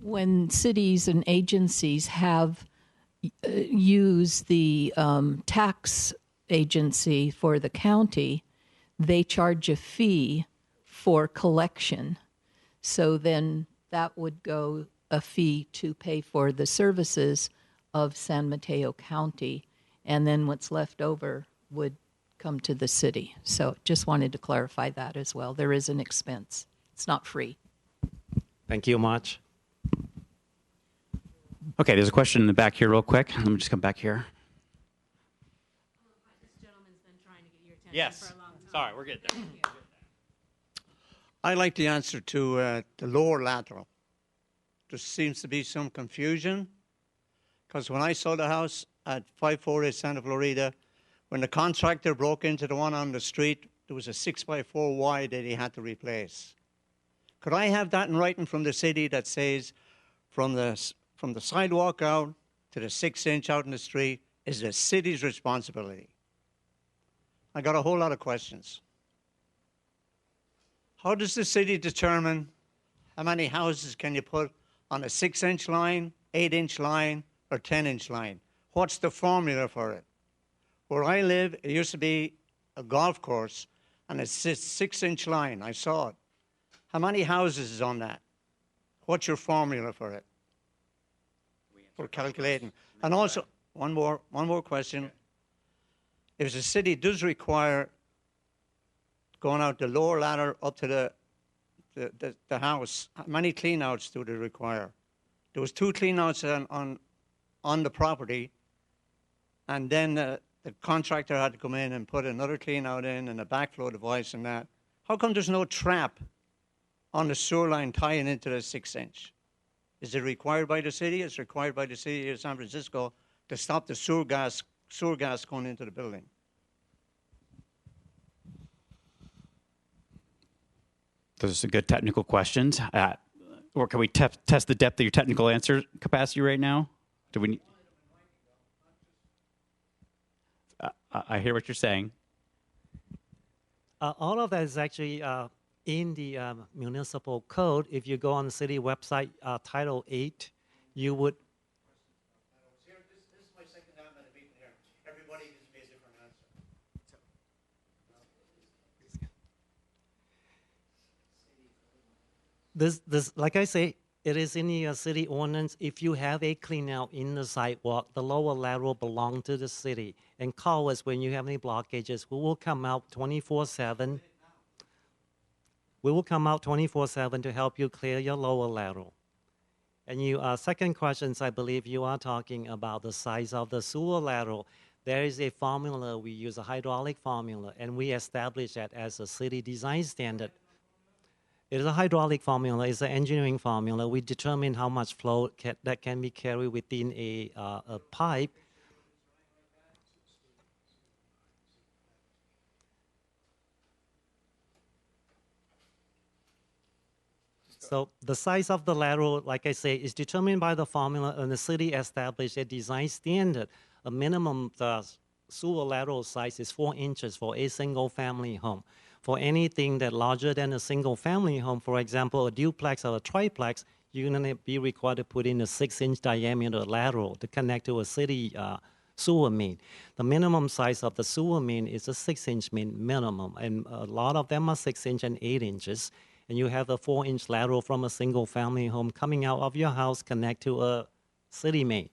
when cities and agencies have used the tax agency for the county, they charge a fee for collection. So then that would go a fee to pay for the services of San Mateo County, and then what's left over would come to the city. So just wanted to clarify that as well. There is an expense. It's not free. Thank you much. Okay, there's a question in the back here real quick. Let me just come back here. This gentleman's been trying to get your attention Yes. for a long time. Sorry, we're good there. I like the answer to the lower lateral. There seems to be some confusion, because when I sold the house at 540 Santa Florida, when the contractor broke into the one on the street, there was a 6x4 wide that he had to replace. Could I have that in writing from the city that says from the sidewalk out to the 6-inch out in the street is the city's responsibility? I got a whole lot of questions. How does the city determine How many houses can you put on a 6-inch line, 8-inch line, or 10-inch line? What's the formula for it? Where I live, it used to be a golf course, and it's a 6-inch line. I saw it. How many houses is on that? What's your formula for it? For calculating. And also, one more question. If the city does require going out the lower ladder up to the house, how many clean-outs do they require? There was 2 clean-outs on the property, and then the contractor had to come in and put another clean-out in and a backflow device and that. How come there's no trap on the sewer line tying into the 6-inch? Is it required by the city? It's required by the city of San Francisco to stop the sewer gas going into the building. Those are some good technical questions. Or can we test the depth of your technical answer capacity right now? Do we? I hear what you're saying. All of that is actually in the municipal code. If you go on the city website, Title 8, you would. This is my second time at a meeting here. Everybody gives me a different answer. This, like I say, it is in the city ordinance. If you have a clean out in the sidewalk, the lower lateral belongs to the city. And call us when you have any blockages. We will come out 24/7. We will come out 24/7 to help you clear your lower lateral. And you, second questions, I believe you are talking about the size of the sewer lateral. There is a formula. We use a hydraulic formula, and we establish that as a city design standard. It is a hydraulic formula. It's an engineering formula. We determine how much flow that can be carried within a pipe. So the size of the lateral, like I say, is determined by the formula, and the city established a design standard. A minimum sewer lateral size is 4 inches for a single-family home. For anything that larger than a single-family home, for example, a duplex or a triplex, you're going to be required to put in a 6-inch diameter lateral to connect to a city sewer main. The minimum size of the sewer main is a 6-inch minimum, and a lot of them are 6-inch and 8 inches. And you have a 4-inch lateral from a single-family home coming out of your house, connect to a city main.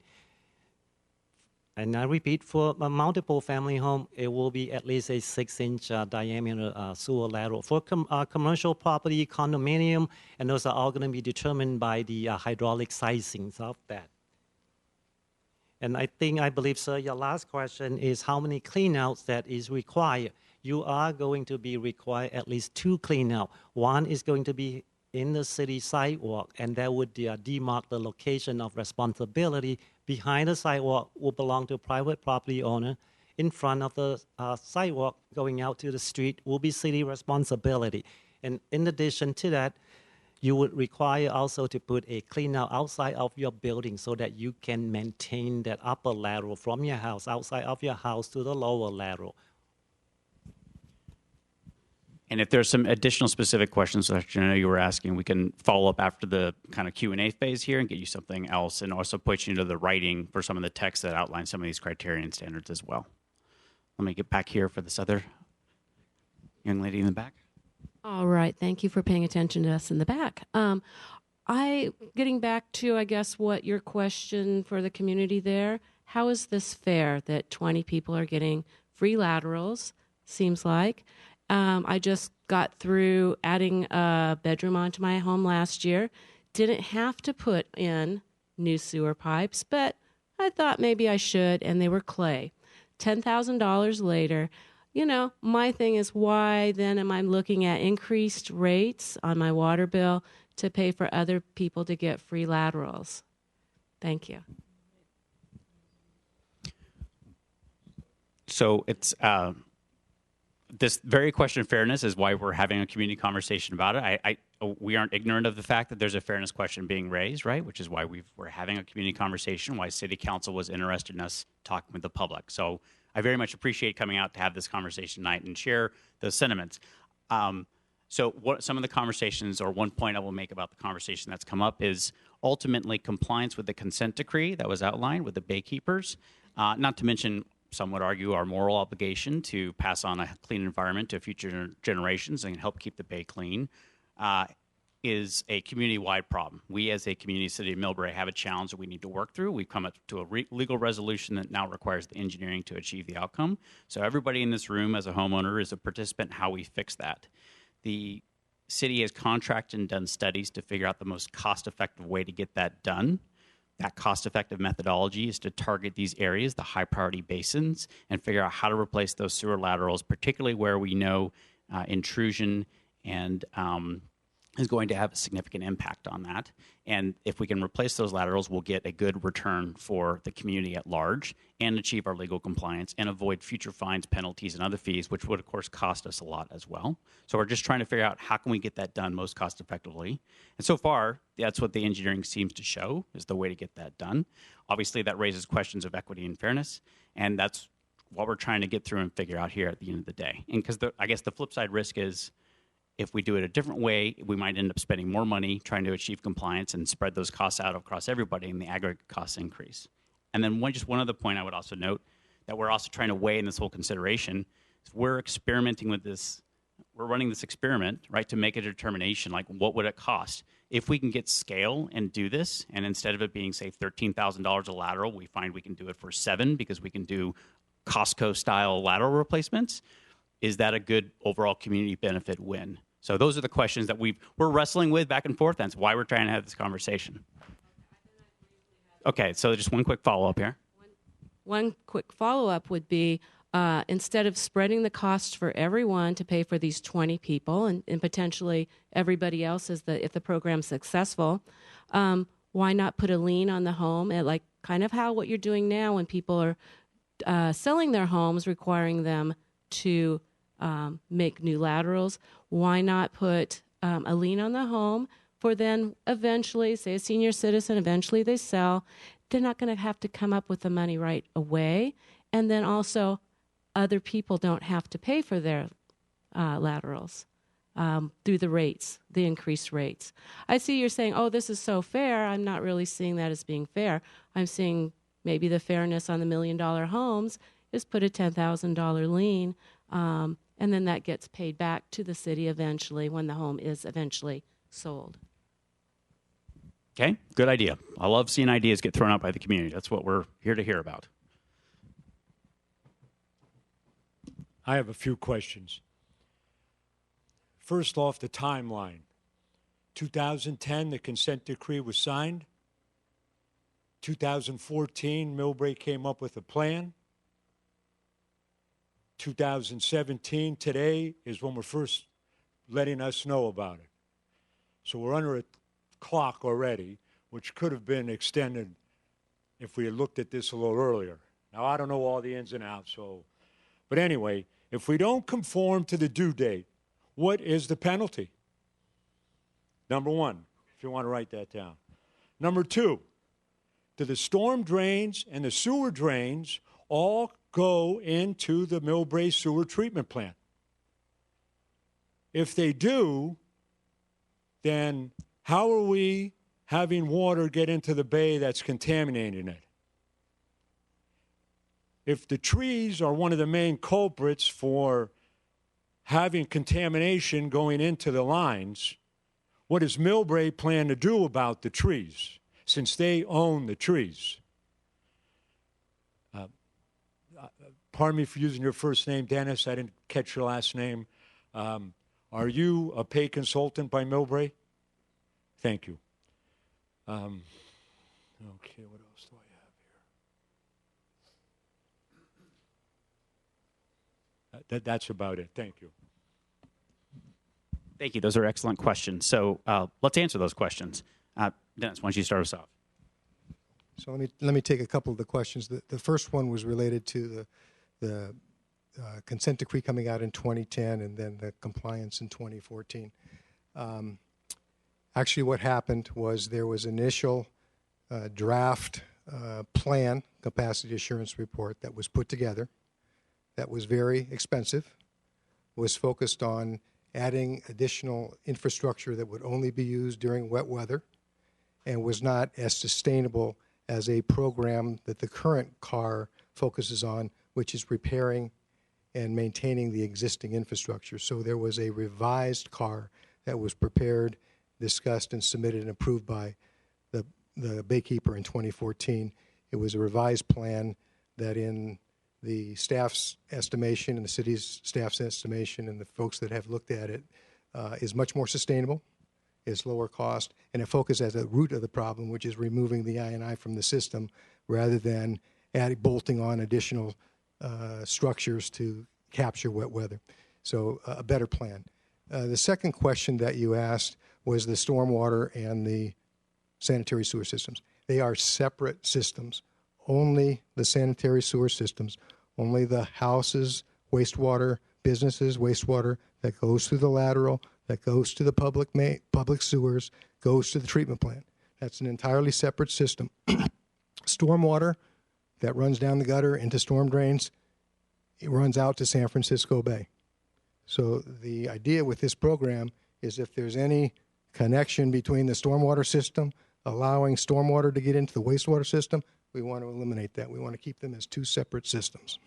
And I repeat, for a multiple family home, it will be at least a 6-inch diameter sewer lateral. For commercial property, condominium, and those are all going to be determined by the hydraulic sizings of that. And I believe, sir, your last question is how many cleanouts that is required. You are going to be required at least 2 cleanouts. One is going to be in the city sidewalk, and that would demark the location of responsibility. Behind the sidewalk will belong to a private property owner. In front of the sidewalk going out to the street will be city responsibility. And in addition to that, you would require also to put a clean out outside of your building so that you can maintain that upper lateral from your house, outside of your house to the lower lateral. And if there's some additional specific questions that I know you were asking, we can follow up after the kind of Q&A phase here and get you something else, and also put you into the writing for some of the text that outline some of these criteria and standards as well. Let me get back here for this other young lady in the back. All right. Thank you for paying attention to us in the back. Getting back to, I guess, what your question for the community there, how is this fair that 20 people are getting free laterals, seems like? I just got through adding a bedroom onto my home last year. Didn't have to put in new sewer pipes, but I thought maybe I should, and they were clay. $10,000 later, you know, my thing is, why then am I looking at increased rates on my water bill to pay for other people to get free laterals? Thank you. So it's this very question of fairness is why we're having a community conversation about it. We aren't ignorant of the fact that there's a fairness question being raised, right? Which is why we're having a community conversation, why City Council was interested in us talking with the public. So I very much appreciate coming out to have this conversation tonight and share those sentiments. So what some of the conversations, or one point I will make about the conversation that's come up, is ultimately compliance with the consent decree that was outlined with the baykeepers, not to mention, some would argue, our moral obligation to pass on a clean environment to future generations and help keep the bay clean, is a community-wide problem. We, as a community city of Millbrae, have a challenge that we need to work through. We've come up to a legal resolution that now requires the engineering to achieve the outcome. So everybody in this room as a homeowner is a participant in how we fix that. The city has contracted and done studies to figure out the most cost-effective way to get that done. That cost-effective methodology is to target these areas, the high-priority basins, and figure out how to replace those sewer laterals, particularly where we know intrusion and is going to have a significant impact on that. And if we can replace those laterals, we'll get a good return for the community at large and achieve our legal compliance and avoid future fines, penalties, and other fees, which would, of course, cost us a lot as well. So we're just trying to figure out how can we get that done most cost effectively. And so far, that's what the engineering seems to show is the way to get that done. Obviously, that raises questions of equity and fairness, and that's what we're trying to get through and figure out here at the end of the day. And because I guess the flip side risk is, if we do it a different way, we might end up spending more money trying to achieve compliance and spread those costs out across everybody, and the aggregate costs increase. And then one other point I would also note that we're also trying to weigh in this whole consideration is we're experimenting with this. We're running this experiment, right, to make a determination, like what would it cost? If we can get scale and do this, and instead of it being, say, $13,000 a lateral, we find we can do it for $7,000 because we can do Costco-style lateral replacements, is that a good overall community benefit win? So those are the questions that we're wrestling with back and forth. That's why we're trying to have this conversation. Okay, so just one quick follow-up here. One quick follow-up would be, instead of spreading the cost for everyone to pay for these 20 people and potentially everybody else if the program's successful, why not put a lien on the home, at like kind of what you're doing now when people are selling their homes, requiring them to make new laterals? Why not put a lien on the home for then eventually, say a senior citizen, eventually they sell, they're not going to have to come up with the money right away. And then also other people don't have to pay for their laterals through the rates, the increased rates. I see you're saying, oh, this is so fair. I'm not really seeing that as being fair. I'm seeing maybe the fairness on the $1 million homes is put a $10,000 lien, and then that gets paid back to the city eventually when the home is eventually sold. Okay, good idea. I love seeing ideas get thrown out by the community. That's what we're here to hear about. I have a few questions. First off, the timeline. 2010, the consent decree was signed. 2014, Millbrae came up with a plan. 2017, today, is when we're first letting us know about it. So we're under a clock already, which could have been extended if we had looked at this a little earlier. Now, I don't know all the ins and outs, but anyway, if we don't conform to the due date, what is the penalty? Number one, if you want to write that down. Number two, do the storm drains and the sewer drains all go into the Millbrae sewer treatment plant? If they do, then how are we having water get into the bay that's contaminating it? If the trees are one of the main culprits for having contamination going into the lines, what does Millbrae plan to do about the trees, since they own the trees? Pardon me for using your first name, Dennis. I didn't catch your last name. Are you a pay consultant by Millbrae? Thank you. Okay, what else do I have here? That's about it. Thank you. Thank you. Those are excellent questions. So let's answer those questions. Dennis, why don't you start us off? So let me take a couple of the questions. The first one was related to the consent decree coming out in 2010 and then the compliance in 2014. Actually, what happened was there was initial draft plan, capacity assurance report, that was put together, that was very expensive, was focused on adding additional infrastructure that would only be used during wet weather and was not as sustainable as a program that the current CAR focuses on, which is repairing and maintaining the existing infrastructure. So there was a revised CAR that was prepared, discussed, and submitted and approved by the Baykeeper in 2014. It was a revised plan that, in the staff's estimation and the city's staff's estimation and the folks that have looked at it, is much more sustainable, is lower cost, and it focuses at the root of the problem, which is removing the I&I from the system rather than bolting on additional structures to capture wet weather. So a better plan. The second question that you asked was the stormwater and the sanitary sewer systems. They are separate systems. Only the sanitary sewer systems, only the houses, wastewater, businesses, wastewater that goes through the lateral, that goes to the public sewers, goes to the treatment plant. That's an entirely separate system. Stormwater that runs down the gutter into storm drains, it runs out to San Francisco Bay. So the idea with this program is if there's any connection between the stormwater system, allowing stormwater to get into the wastewater system, we want to eliminate that. We want to keep them as two separate systems.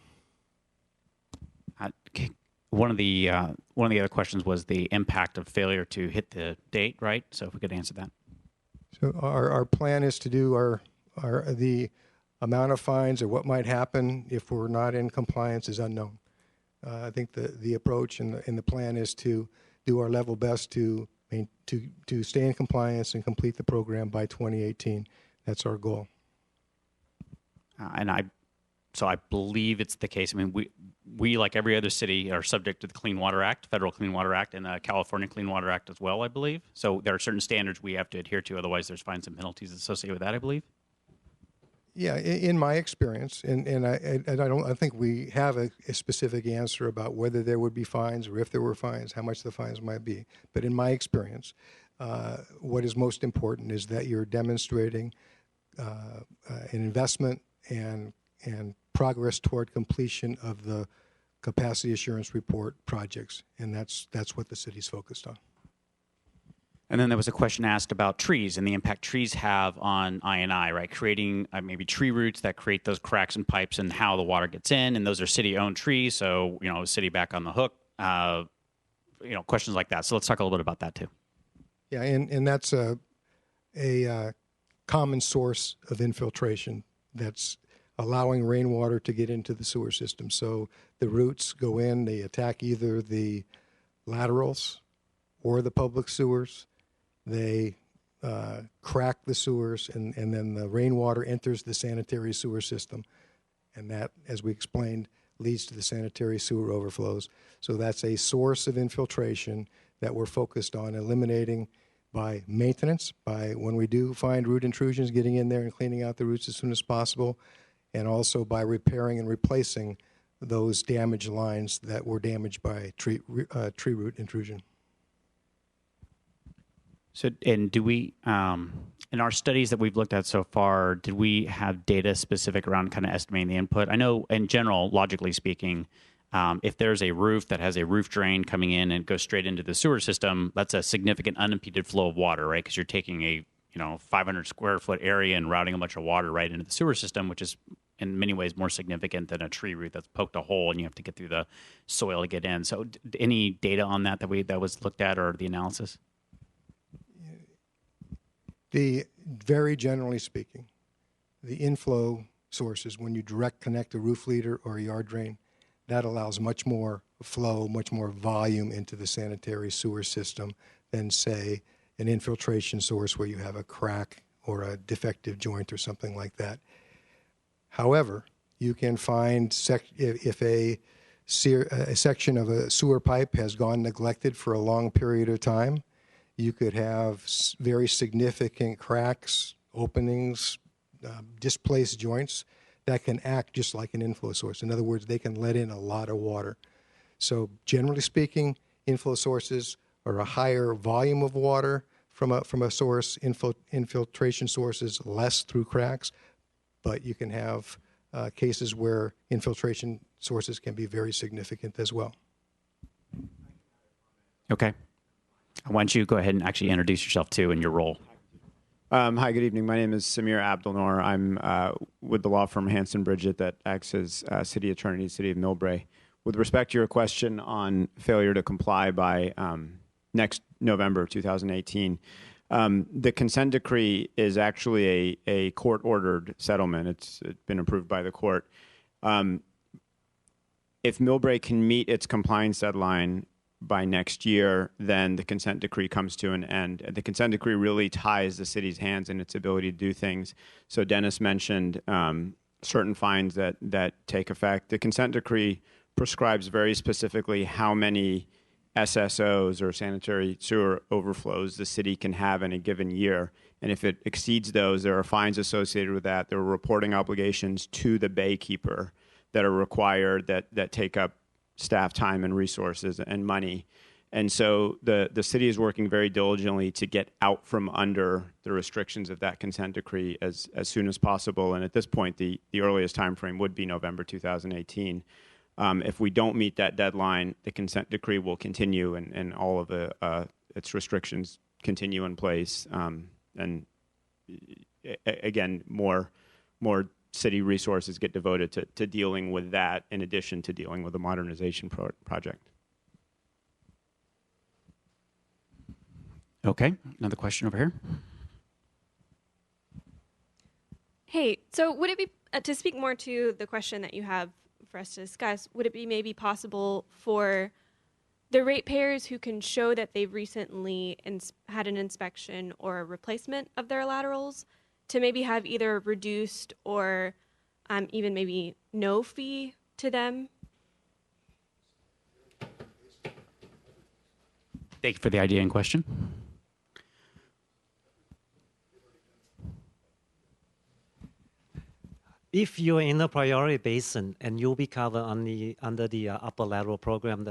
One of the other questions was the impact of failure to hit the date, right? So if we could answer that. So our plan is to do the amount of fines or what might happen if we're not in compliance is unknown. I think the approach and the plan is to do our level best to stay in compliance and complete the program by 2018. That's our goal. So I believe it's the case. I mean, we like every other city are subject to the Clean Water Act, Federal Clean Water Act, and the California Clean Water Act as well, I believe. So there are certain standards we have to adhere to. Otherwise, there's fines and penalties associated with that, I believe. Yeah, in my experience, and I think we have a specific answer about whether there would be fines or if there were fines, how much the fines might be. But in my experience, what is most important is that you're demonstrating an investment and progress toward completion of the capacity assurance report projects, and that's what the city's focused on. And then there was a question asked about trees and the impact trees have on I&I, right? Creating maybe tree roots that create those cracks and pipes and how the water gets in, and those are city-owned trees, so, city back on the hook, questions like that. So let's talk a little bit about that too. Yeah, and that's a common source of infiltration that's allowing rainwater to get into the sewer system. So the roots go in, they attack either the laterals or the public sewers. They crack the sewers, and then the rainwater enters the sanitary sewer system. And that, as we explained, leads to the sanitary sewer overflows. So that's a source of infiltration that we're focused on eliminating by maintenance, by when we do find root intrusions, getting in there and cleaning out the roots as soon as possible, and also by repairing and replacing those damaged lines that were damaged by tree root intrusion. So, and do we, in our studies that we've looked at so far, did we have data specific around kind of estimating the input? I know in general, logically speaking, if there's a roof that has a roof drain coming in and goes straight into the sewer system, that's a significant unimpeded flow of water, right? Because you're taking a 500 square foot area and routing a bunch of water right into the sewer system, which is in many ways more significant than a tree root that's poked a hole and you have to get through the soil to get in. So any data on that was looked at, or the analysis? Very generally speaking, the inflow sources, when you direct connect a roof leader or a yard drain, that allows much more flow, much more volume into the sanitary sewer system than, say, an infiltration source where you have a crack or a defective joint or something like that. However, you can find if a section of a sewer pipe has gone neglected for a long period of time, you could have very significant cracks, openings, displaced joints that can act just like an inflow source. In other words, they can let in a lot of water. So generally speaking, inflow sources are a higher volume of water from a source. Infiltration sources less through cracks, but you can have cases where infiltration sources can be very significant as well. Okay. Why don't you go ahead and actually introduce yourself too and your role? Hi, good evening. My name is Samir Abdelnour. I'm with the law firm Hanson Bridget that acts as city attorney in the city of Millbrae. With respect to your question on failure to comply by next November 2018, the consent decree is actually a court-ordered settlement. It's been approved by the court. If Millbrae can meet its compliance deadline by next year, then the consent decree comes to an end. The consent decree really ties the city's hands in its ability to do things. So Dennis mentioned certain fines that take effect. The consent decree prescribes very specifically how many SSOs or sanitary sewer overflows the city can have in a given year. And if it exceeds those, there are fines associated with that. There are reporting obligations to the baykeeper that are required that take up staff time and resources and money. And so the city is working very diligently to get out from under the restrictions of that consent decree as soon as possible. And at this point, the earliest time frame would be November 2018. If we don't meet that deadline, the consent decree will continue and all of its restrictions continue in place. And again, more city resources get devoted to dealing with that in addition to dealing with the modernization project. Okay, another question over here. Hey, so would it be, to speak more to the question that you have for us to discuss, would it be maybe possible for the ratepayers who can show that they've recently had an inspection or a replacement of their laterals to maybe have either reduced or even maybe no fee to them? Thank you for the idea in question. If you're in a priority basin and you'll be covered under the upper lateral program,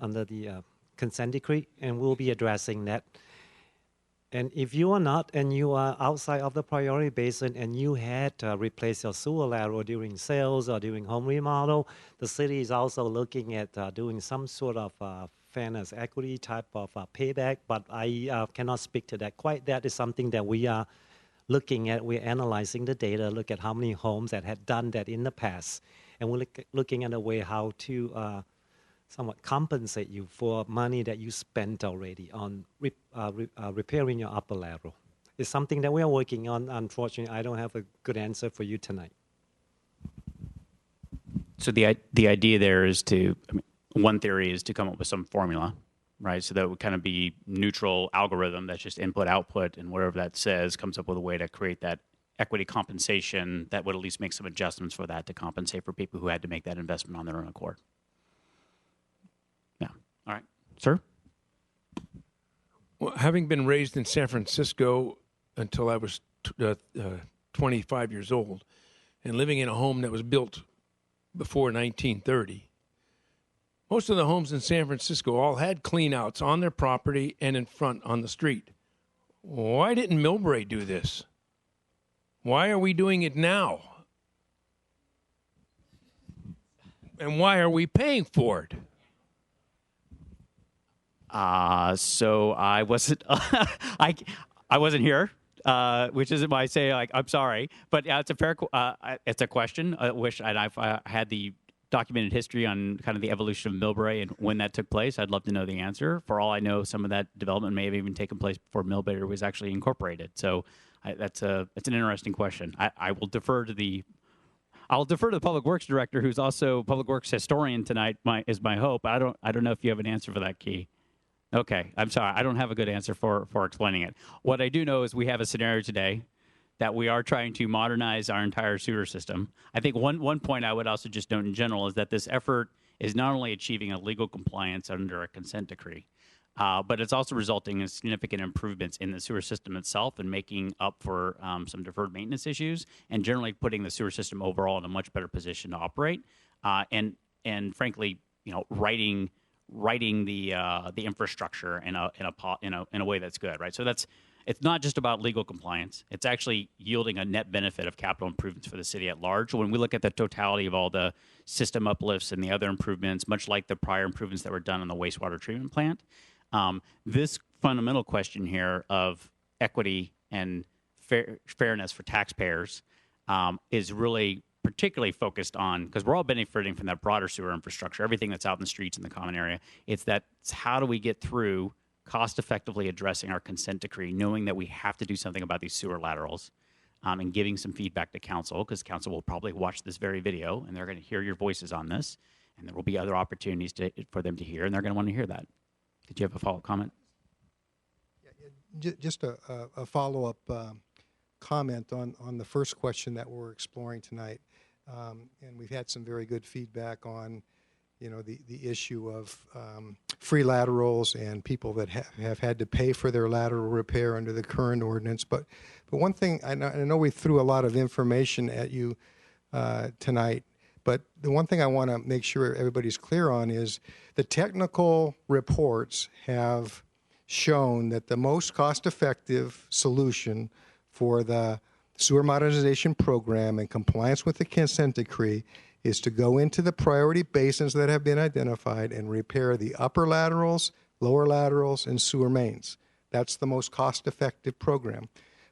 under the consent decree, and we'll be addressing that. And if you are not, and you are outside of the priority basin, and you had to replace your sewer lateral during sales or during home remodel, the city is also looking at doing some sort of fairness equity type of payback. But I cannot speak to that quite. That is something that we are looking at. We're analyzing the data, look at how many homes that had done that in the past, and we're looking at a way how to somewhat compensate you for money that you spent already on repairing your upper lateral. It's something that we are working on. Unfortunately, I don't have a good answer for you tonight. So the idea there is one theory is to come up with some formula, right? So that would kind of be neutral algorithm that's just input, output, and whatever that says comes up with a way to create that equity compensation that would at least make some adjustments for that to compensate for people who had to make that investment on their own accord. Yeah. All right. Sir? Well, having been raised in San Francisco until I was 25 years old and living in a home that was built before 1930, most of the homes in San Francisco all had cleanouts on their property and in front on the street. Why didn't Millbrae do this? Why are we doing it now? And why are we paying for it? So I wasn't I wasn't here, which isn't why I say I'm sorry, but it's a fair it's a question. I've had the documented history on kind of the evolution of Millbrae and when that took place. I'd love to know the answer. For all I know, some of that development may have even taken place before Millbrae was actually incorporated. So that's an interesting question. I will defer to the Public Works Director, who's also Public Works historian tonight. Is my hope. I don't know if you have an answer for that, Key. Okay, I'm sorry. I don't have a good answer for explaining it. What I do know is we have a scenario today that we are trying to modernize our entire sewer system. I think one point I would also just note in general is that this effort is not only achieving a legal compliance under a consent decree, but it's also resulting in significant improvements in the sewer system itself and making up for some deferred maintenance issues and generally putting the sewer system overall in a much better position to operate and frankly, righting the infrastructure in a way that's good, right? So it's not just about legal compliance. It's actually yielding a net benefit of capital improvements for the city at large. When we look at the totality of all the system uplifts and the other improvements, much like the prior improvements that were done on the wastewater treatment plant, this fundamental question here of equity and fairness for taxpayers is really particularly focused on, because we're all benefiting from that broader sewer infrastructure, everything that's out in the streets in the common area. It's how do we get through cost effectively addressing our consent decree, knowing that we have to do something about these sewer laterals, and giving some feedback to council, because council will probably watch this very video and they're going to hear your voices on this, and there will be other opportunities for them to hear, and they're going to want to hear that. Did you have a follow-up comment? Just a follow-up comment on the first question that we're exploring tonight. And we've had some very good feedback on, the issue of free laterals and people that have had to pay for their lateral repair under the current ordinance. But one thing, I know we threw a lot of information at you tonight, but the one thing I want to make sure everybody's clear on is the technical reports have shown that the most cost-effective solution for the sewer modernization program in compliance with the consent decree is to go into the priority basins that have been identified and repair the upper laterals, lower laterals, and sewer mains. That's the most cost-effective program.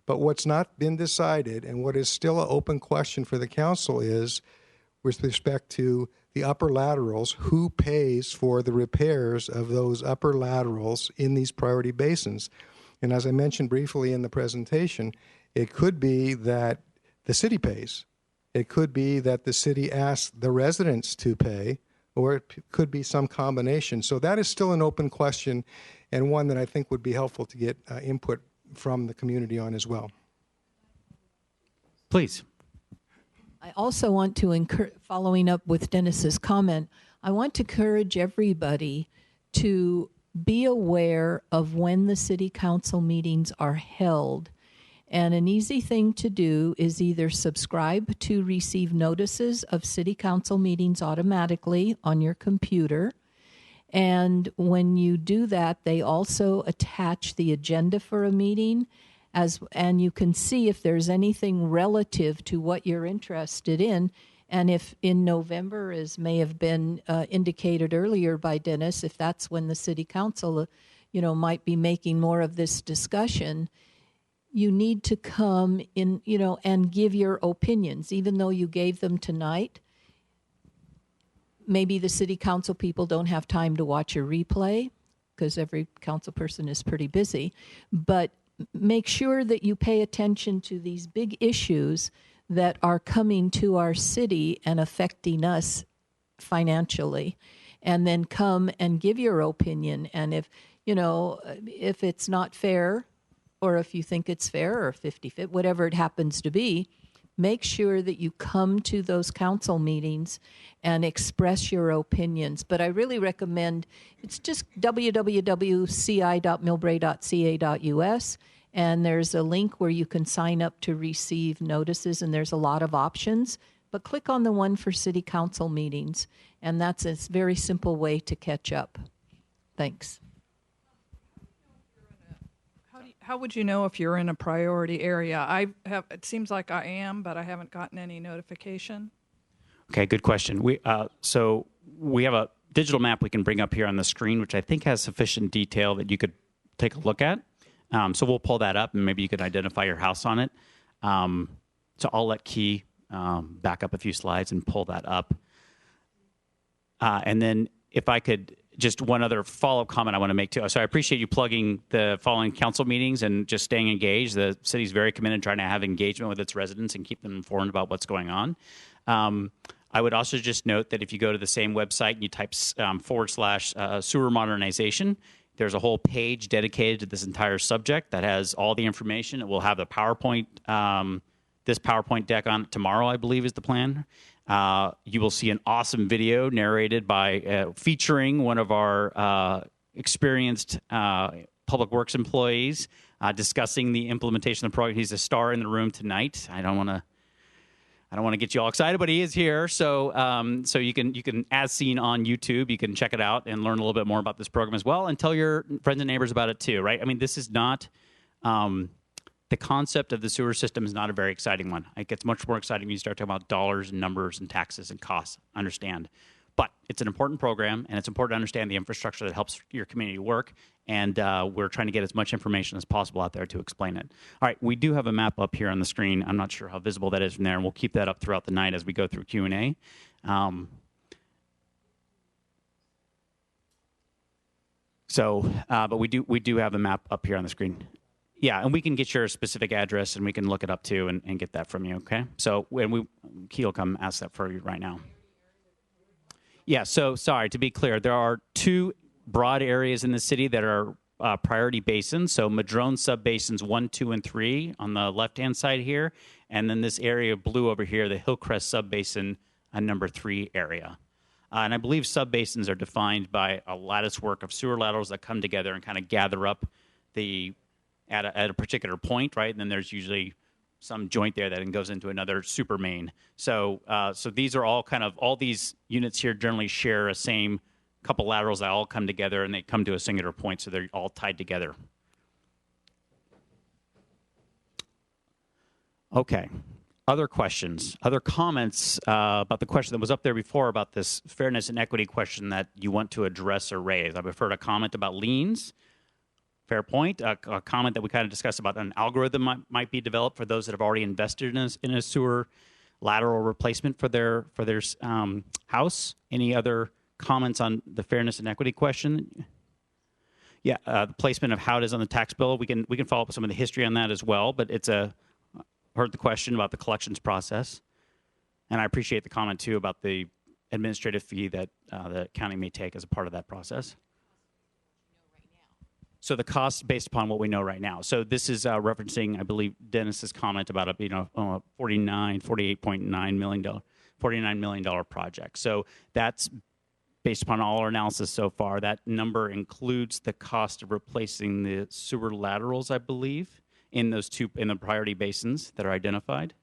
But what's not been decided, and what is still an open question for the council, is with respect to the upper laterals, who pays for the repairs of those upper laterals in these priority basins? And as I mentioned briefly in the presentation, it could be that the city pays. It could be that the city asks the residents to pay, or it could be some combination. So that is still an open question, and one that I think would be helpful to get input from the community on as well. Please. I also want to encourage, following up with Dennis's comment, I want to encourage everybody to be aware of when the city council meetings are held. And an easy thing to do is either subscribe to receive notices of city council meetings automatically on your computer. And when you do that, they also attach the agenda for a meeting, and you can see if there's anything relative to what you're interested in. And if in November, as may have been indicated earlier by Dennis, if that's when the city council, might be making more of this discussion, you need to come in, and give your opinions, even though you gave them tonight. Maybe the city council people don't have time to watch a replay because every council person is pretty busy, but make sure that you pay attention to these big issues that are coming to our city and affecting us financially, and then come and give your opinion. And if it's not fair, or if you think it's fair, or 50-50, whatever it happens to be, make sure that you come to those council meetings and express your opinions. But I really recommend, it's just www.ci.millbrae.ca.us, and there's a link where you can sign up to receive notices, and there's a lot of options. But click on the one for city council meetings, and that's a very simple way to catch up. Thanks. How would you know if you're in a priority area? It seems like I am, but I haven't gotten any notification. Okay, good question. So we have a digital map we can bring up here on the screen, which I think has sufficient detail that you could take a look at. So we'll pull that up, and maybe you could identify your house on it. So I'll let Key back up a few slides and pull that up. And then if I could, just one other follow-up comment I want to make too. So I appreciate you plugging the following council meetings and just staying engaged. The city's very committed to trying to have engagement with its residents and keep them informed about what's going on. I would also just note that if you go to the same website and you type / sewer modernization, there's a whole page dedicated to this entire subject that has all the information. It will have the PowerPoint, this PowerPoint deck on it tomorrow, I believe is the plan. You will see an awesome video narrated by featuring one of our experienced public works employees discussing the implementation of the program. He's a star in the room tonight. I don't want to get you all excited, but he is here. So so you can, as seen on YouTube, you can check it out and learn a little bit more about this program as well, and tell your friends and neighbors about it too, right? I mean, this is not The concept of the sewer system is not a very exciting one. It gets much more exciting when you start talking about dollars and numbers and taxes and costs, understand. But it's an important program, and it's important to understand the infrastructure that helps your community work, and we're trying to get as much information as possible out there to explain it. All right, we do have a map up here on the screen. I'm not sure how visible that is from there, and we'll keep that up throughout the night as we go through Q&A. But we do have a map up here on the screen. Yeah, and we can get your specific address, and we can look it up too, and get that from you. Okay. So Key will come ask that for you right now. Yeah. So sorry to be clear, there are two broad areas in the city that are priority basins. So Madrone subbasins 1, 2, and 3 on the left-hand side here, and then this area of blue over here, the Hillcrest subbasin, number 3 area. And I believe subbasins are defined by a lattice work of sewer laterals that come together and kind of gather up at a particular point, right? And then there's usually some joint there that then goes into another super main. So these are all these units here generally share a same couple laterals that all come together and they come to a singular point, so they're all tied together. Okay. Other questions, other comments about the question that was up there before about this fairness and equity question that you want to address or raise? I've heard a comment about liens. Fair point. A comment that we kind of discussed about an algorithm might be developed for those that have already invested in a sewer lateral replacement for their house. Any other comments on the fairness and equity question? Yeah, the placement of how it is on the tax bill. We can follow up with some of the history on that as well. But heard the question about the collections process, and I appreciate the comment too about the administrative fee that the county may take as a part of that process. So the cost based upon what we know right now. So this is referencing, I believe, Dennis's comment about $48.9 million project. So that's based upon all our analysis so far. That number includes the cost of replacing the sewer laterals, I believe, in the priority basins that are identified.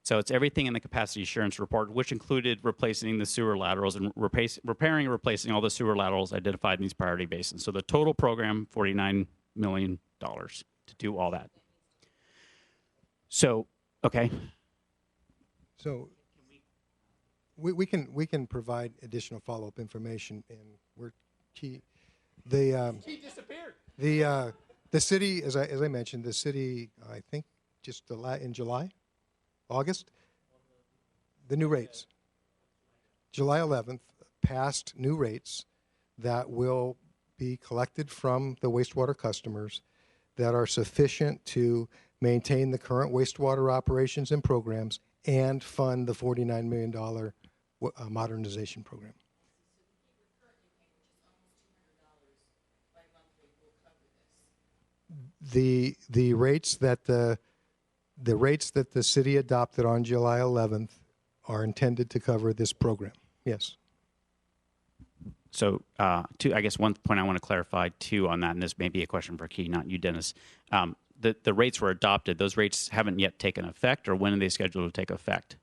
So it's everything in the capacity assurance report, which included replacing the sewer laterals and repairing and replacing all the sewer laterals identified in these priority basins. So the total program, $49 million to do all that. So, okay. So we can provide additional follow-up information, and we're key. He disappeared. The city, as I mentioned, the city, I think just in August, the new rates. July 11th passed new rates that will be collected from the wastewater customers that are sufficient to maintain the current wastewater operations and programs and fund the $49 million modernization program. The rates that the city adopted on July 11th are intended to cover this program. Yes. So, I guess one point I want to clarify too on that, and this may be a question for Key, not you, Dennis. The rates were adopted. Those rates haven't yet taken effect, or when are they scheduled to take effect?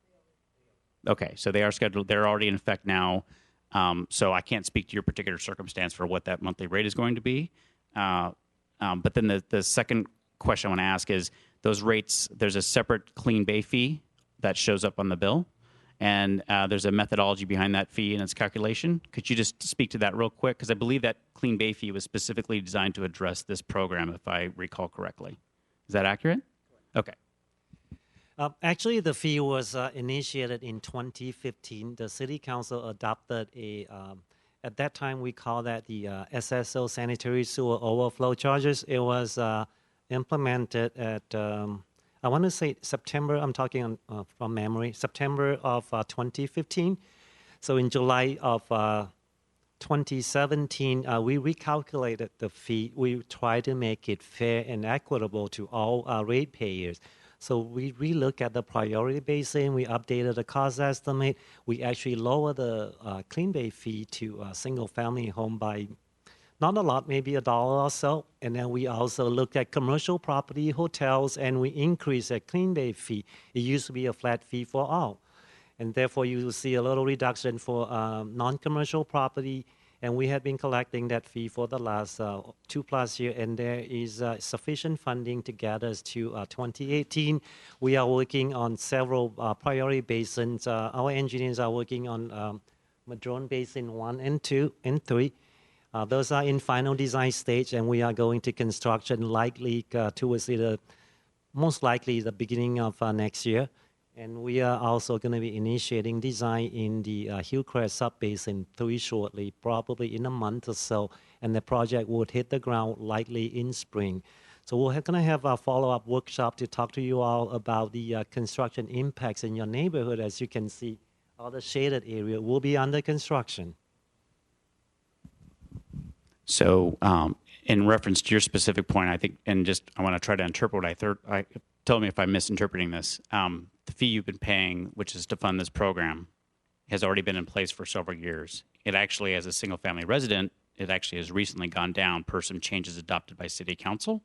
Okay, so they are scheduled. They're already in effect now. So I can't speak to your particular circumstance for what that monthly rate is going to be. But then the second question I want to ask is, those rates, there's a separate Clean Bay fee that shows up on the bill, and there's a methodology behind that fee and its calculation. Could you just speak to that real quick? Because I believe that Clean Bay fee was specifically designed to address this program, if I recall correctly. Is that accurate? Okay. Actually, the fee was initiated in 2015. The City Council adopted at that time we call that the SSO, Sanitary Sewer Overflow charges. It was implemented at, I want to say September, I'm talking from memory, September of 2015. So in July of 2017, we recalculated the fee. We tried to make it fair and equitable to all ratepayers. So we look at the priority basin, we updated the cost estimate, we actually lowered the Clean Bay fee to a single-family home by not a lot, maybe $1 or so. And then we also look at commercial property, hotels, and we increase the Clean Bay fee. It used to be a flat fee for all. And therefore, you will see a little reduction for non-commercial property And we have been collecting that fee for the last 2+ years, and there is sufficient funding to get us to 2018. We are working on several priority basins. Our engineers are working on Madrone Basin 1 and 2 and 3. Those are in final design stage, and we are going to construction likely towards most likely the beginning of next year. And we are also going to be initiating design in the Hillcrest Subbasin 3 shortly, probably in a month or so. And the project would hit the ground likely in spring. So we're going to have a follow-up workshop to talk to you all about the construction impacts in your neighborhood. As you can see, all the shaded area will be under construction. So in reference to your specific point, I think, and just I want to try to interpret what tell me if I'm misinterpreting this. The fee you've been paying, which is to fund this program, has already been in place for several years. It actually, as a single-family resident, it actually has recently gone down per some changes adopted by City Council.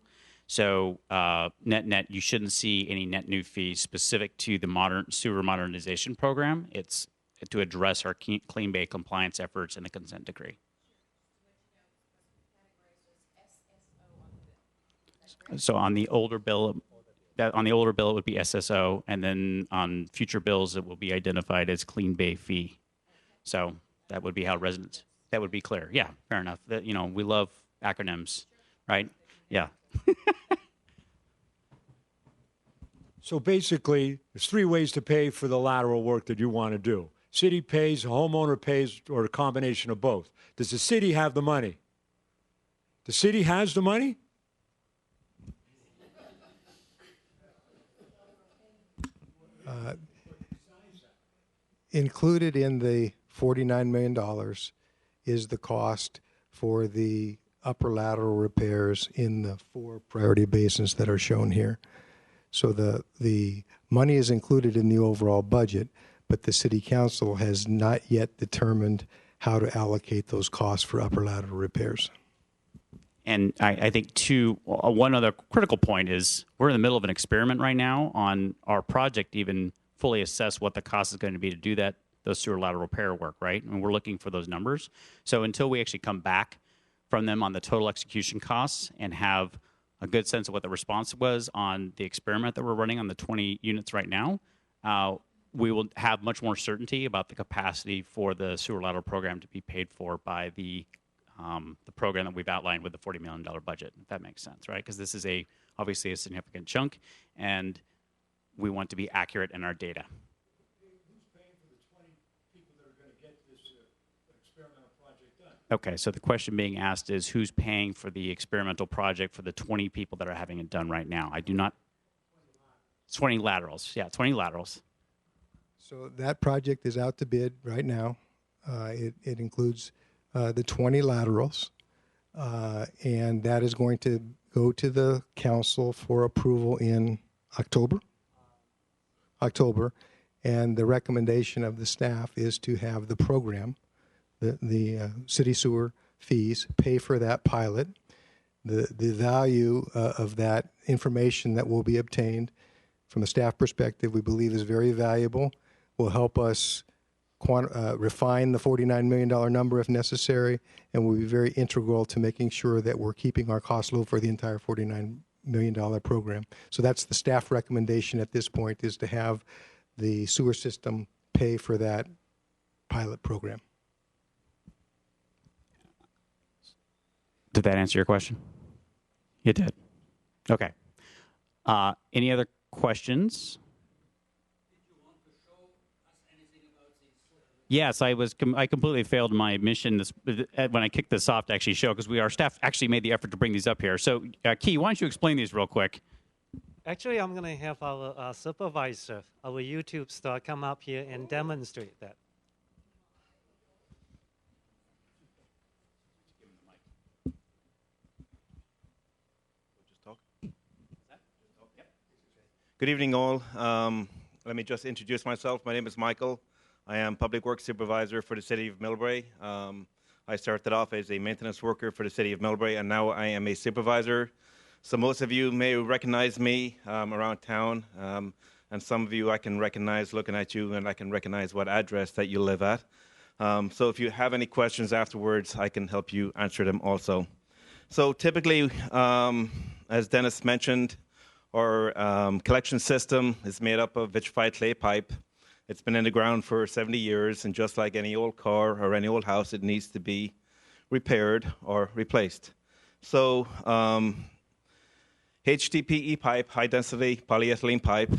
So net, you shouldn't see any net new fees specific to the modern sewer modernization program. It's to address our Clean Bay compliance efforts in the consent decree. So on the older bill, it would be SSO, and then on future bills, it will be identified as Clean Bay fee. So that would be how residents. That would be clear. Yeah, fair enough. That, we love acronyms, right? Yeah. So basically, there's 3 ways to pay for the lateral work that you want to do. City pays, a homeowner pays, or a combination of both. Does the city have the money? The city has the money? Included in the $49 million is the cost for the upper lateral repairs in the 4 priority basins that are shown here. So the money is included in the overall budget, but the City Council has not yet determined how to allocate those costs for upper lateral repairs. And I think, one other critical point is we're in the middle of an experiment right now on our project, even fully assess what the cost is going to be to do those sewer lateral repair work, right? And we're looking for those numbers. So until we actually come back from them on the total execution costs and have a good sense of what the response was on the experiment that we're running on the 20 units right now, we will have much more certainty about the capacity for the sewer lateral program to be paid for by the program that we've outlined with the $40 million budget, if that makes sense, right? Because this is obviously a significant chunk, and we want to be accurate in our data. Who's paying for the 20 people that are going to get this experimental project done? Okay, so the question being asked is who's paying for the experimental project for the 20 people that are having it done right now? I do not. 20 laterals. Yeah, 20 laterals. So that project is out to bid right now. It includes the 20 laterals, and that is going to go to the council for approval in October, and the recommendation of the staff is to have the program, the city sewer fees, pay for that pilot. The value of that information that will be obtained from a staff perspective, we believe is very valuable, will help us refine the $49 million number if necessary, and will be very integral to making sure that we're keeping our costs low for the entire $49 million program. So that's the staff recommendation at this point, is to have the sewer system pay for that pilot program. Did that answer your question? It did. Okay. Any other questions? Yes, I completely failed my mission when I kicked this off to actually show, because our staff actually made the effort to bring these up here. So, Key, why don't you explain these real quick? Actually, I'm going to have our supervisor, our YouTube star, come up here and demonstrate that. Good evening, all. Let me just introduce myself. My name is Michael. I am Public Works Supervisor for the City of Millbrae. I started off as a maintenance worker for the City of Millbrae, and now I am a supervisor. So most of you may recognize me around town, and some of you I can recognize looking at you, and I can recognize what address that you live at. So if you have any questions afterwards, I can help you answer them also. So typically, as Dennis mentioned, our collection system is made up of vitrified clay pipe. It's been in the ground for 70 years, and just like any old car or any old house, it needs to be repaired or replaced. So Hdpe pipe, high-density polyethylene pipe,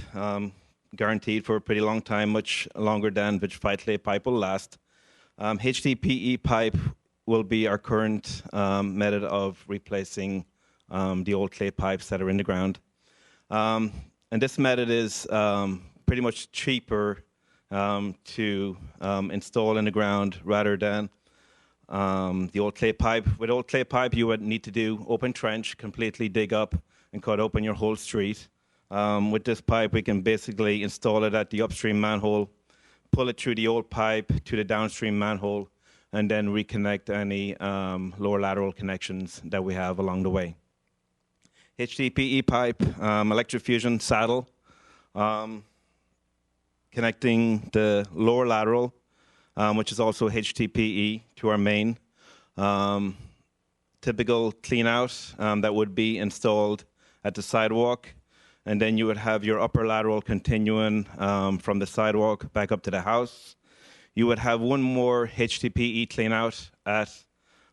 guaranteed for a pretty long time, much longer than vitrified clay pipe will last. Hdpe pipe will be our current method of replacing the old clay pipes that are in the ground. And this method is pretty much cheaper to install in the ground rather than the old clay pipe. With old clay pipe, you would need to do open trench, completely dig up and cut open your whole street. With this pipe, we can basically install it at the upstream manhole, pull it through the old pipe to the downstream manhole, and then reconnect any lower lateral connections that we have along the way. Hdpe pipe, electric fusion saddle, connecting the lower lateral, which is also Hdpe, to our main. Typical clean out that would be installed at the sidewalk, and then you would have your upper lateral continuing from the sidewalk back up to the house. You would have one more Hdpe clean out at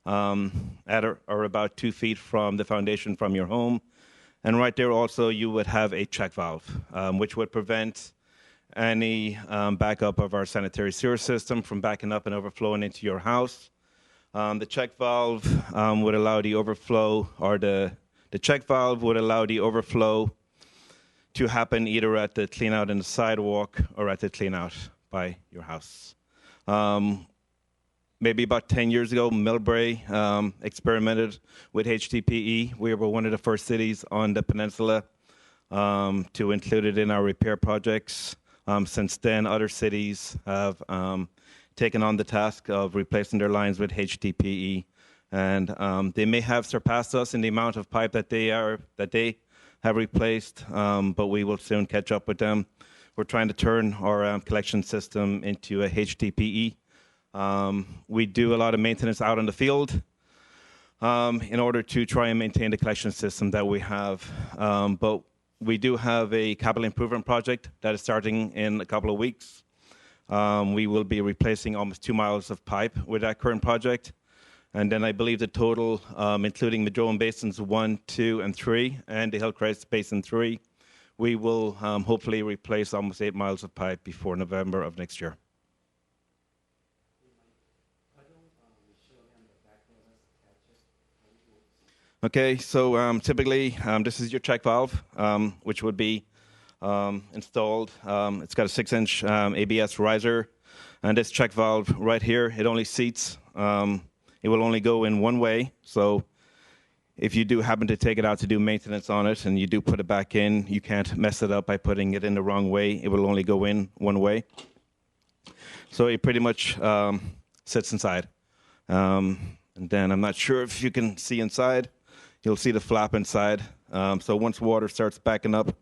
or about 2 feet from the foundation from your home. And right there also you would have a check valve, which would prevent any backup of our sanitary sewer system from backing up and overflowing into your house. The check valve would allow the overflow, or the check valve would allow the overflow to happen either at the clean out in the sidewalk or at the clean out by your house. Maybe about 10 years ago, Millbrae experimented with Hdpe. We were one of the first cities on the peninsula to include it in our repair projects. Since then, other cities have taken on the task of replacing their lines with Hdpe, and they may have surpassed us in the amount of pipe that they have replaced, but we will soon catch up with them. We're trying to turn our collection system into a Hdpe. We do a lot of maintenance out in the field in order to try and maintain the collection system that we have. But we do have a capital improvement project that is starting in a couple of weeks. We will be replacing almost 2 miles of pipe with that current project. And then I believe the total, including Madrone Basins 1, 2, and 3, and the Hillcrest Basin 3, we will hopefully replace almost 8 miles of pipe before November of next year. Okay, so typically this is your check valve, which would be installed. It's got a 6-inch ABS riser, and this check valve right here, it only seats. It will only go in one way, so if you do happen to take it out to do maintenance on it and you do put it back in, you can't mess it up by putting it in the wrong way. It will only go in one way. So it pretty much sits inside. And then I'm not sure if you can see inside. You'll see the flap inside. So once water starts backing up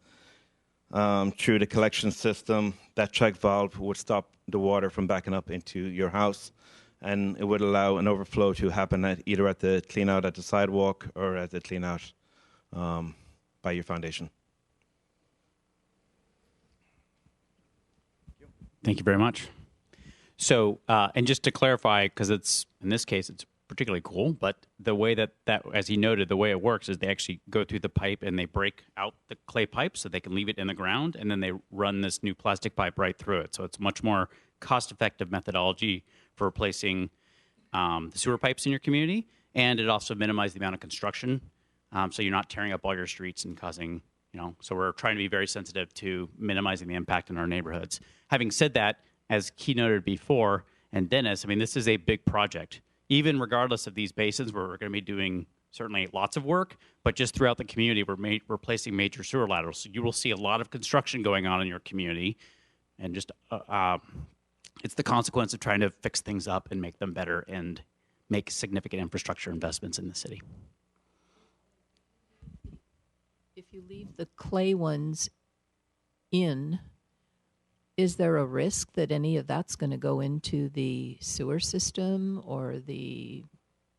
through the collection system, that check valve would stop the water from backing up into your house, and it would allow an overflow to happen either at the clean out at the sidewalk or at the clean out by your foundation. Thank you very much. So, and just to clarify, because it's in this case it's particularly cool, but the way that as he noted, the way it works is they actually go through the pipe and they break out the clay pipe so they can leave it in the ground, and then they run this new plastic pipe right through it. So it's much more cost-effective methodology for replacing the sewer pipes in your community, and it also minimizes the amount of construction, so you're not tearing up all your streets and causing, so we're trying to be very sensitive to minimizing the impact in our neighborhoods. Having said that, as Key noted before, and Dennis, this is a big project. Even regardless of these basins, where we're going to be doing certainly lots of work, but just throughout the community, we're replacing major sewer laterals. So you will see a lot of construction going on in your community, and just it's the consequence of trying to fix things up and make them better and make significant infrastructure investments in the city. If you leave the clay ones in, Is there a risk that any of that's going to go into the sewer system or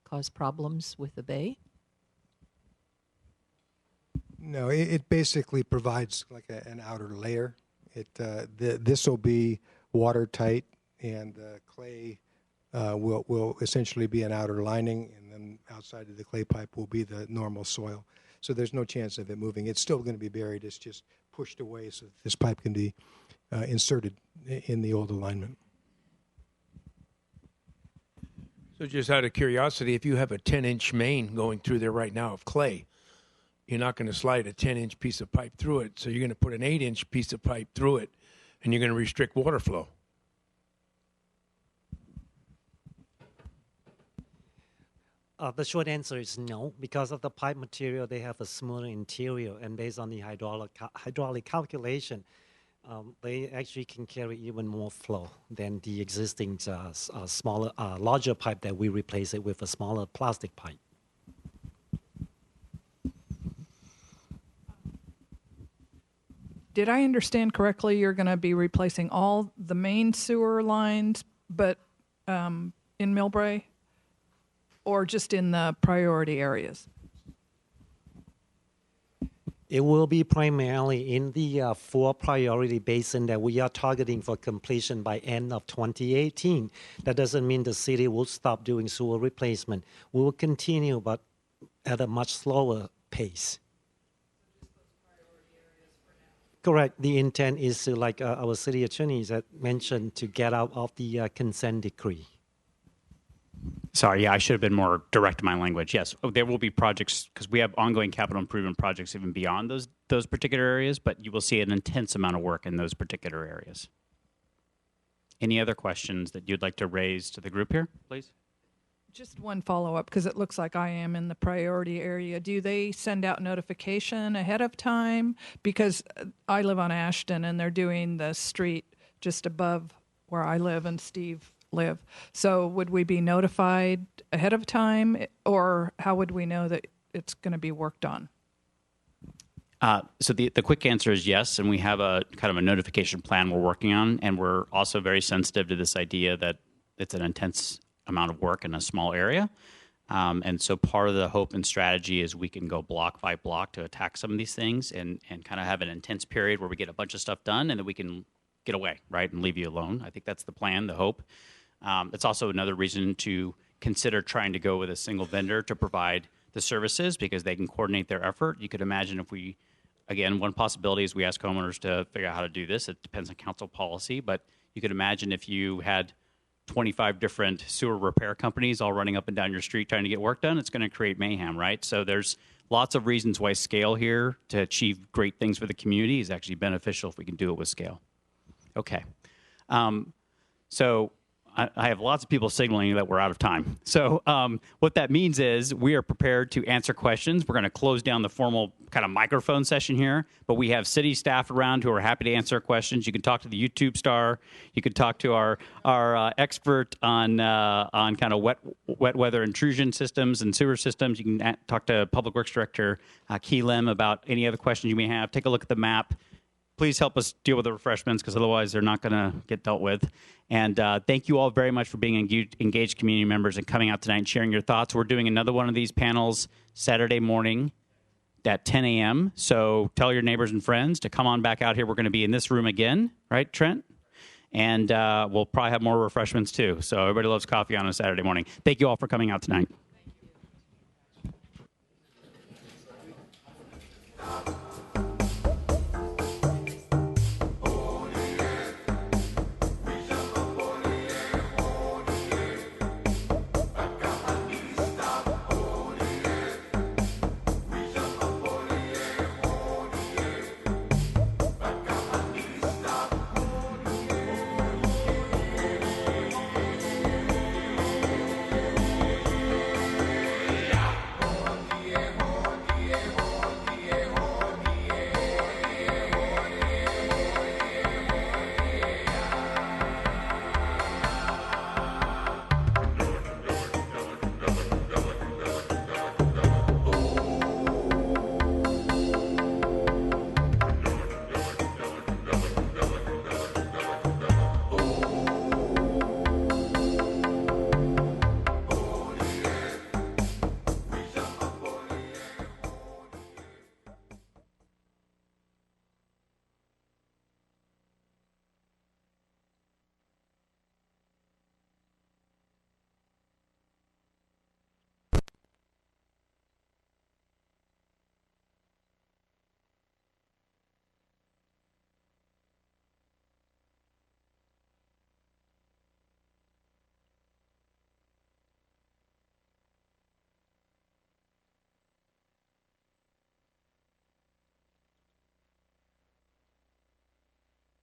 cause problems with the bay? No, it basically provides like an outer layer. This will be watertight, and the clay will essentially be an outer lining, and then outside of the clay pipe will be the normal soil. So there's no chance of it moving. It's still going to be buried. It's just pushed away so that this pipe can be inserted in the old alignment. So just out of curiosity, if you have a 10-inch main going through there right now of clay, you're not going to slide a 10-inch piece of pipe through it. So you're going to put an 8-inch piece of pipe through it, and you're going to restrict water flow. The short answer is no. Because of the pipe material, they have a smoother interior, and based on the hydraulic calculation, they actually can carry even more flow than the existing smaller, larger pipe that we replace it with a smaller plastic pipe. Did I understand correctly? You're going to be replacing all the main sewer lines, but in Millbrae, or just in the priority areas? It will be primarily in the 4 priority basin that we are targeting for completion by end of 2018. That doesn't mean the city will stop doing sewer replacement. We will continue, but at a much slower pace. Correct. The intent is to, like our city attorneys had mentioned, to get out of the consent decree. Sorry, yeah, I should have been more direct in my language. Yes, there will be projects, because we have ongoing capital improvement projects even beyond those particular areas, but you will see an intense amount of work in those particular areas. Any other questions that you'd like to raise to the group here, please? Just one follow-up, because it looks like I am in the priority area. Do they send out notification ahead of time? Because I live on Ashton, and they're doing the street just above where I live and Steve live. So would we be notified ahead of time, or how would we know that it's going to be worked on? So the quick answer is yes, and we have a kind of a notification plan we're working on, and we're also very sensitive to this idea that it's an intense amount of work in a small area. And so part of the hope and strategy is we can go block by block to attack some of these things and kind of have an intense period where we get a bunch of stuff done and then we can get away, right, and leave you alone. I think that's the plan, the hope. It's also another reason to consider trying to go with a single vendor to provide the services because they can coordinate their effort. You could imagine if we, again, one possibility is we ask homeowners to figure out how to do this. It depends on council policy, but you could imagine if you had 25 different sewer repair companies all running up and down your street trying to get work done, it's going to create mayhem, right? So there's lots of reasons why scale here to achieve great things for the community is actually beneficial if we can do it with scale. Okay. So I have lots of people signaling that we're out of time. So what that means is we are prepared to answer questions. We're going to close down the formal kind of microphone session here, but we have city staff around who are happy to answer questions. You can talk to the YouTube star. You can talk to our expert on kind of wet weather intrusion systems and sewer systems. You can talk to Public Works Director Key Lim about any other questions you may have. Take a look at the map. Please help us deal with the refreshments because otherwise they're not going to get dealt with. And thank you all very much for being engaged community members and coming out tonight and sharing your thoughts. We're doing another one of these panels Saturday morning at 10 a.m. So tell your neighbors and friends to come on back out here. We're going to be in this room again, right, Trent? And we'll probably have more refreshments too. So everybody loves coffee on a Saturday morning. Thank you all for coming out tonight.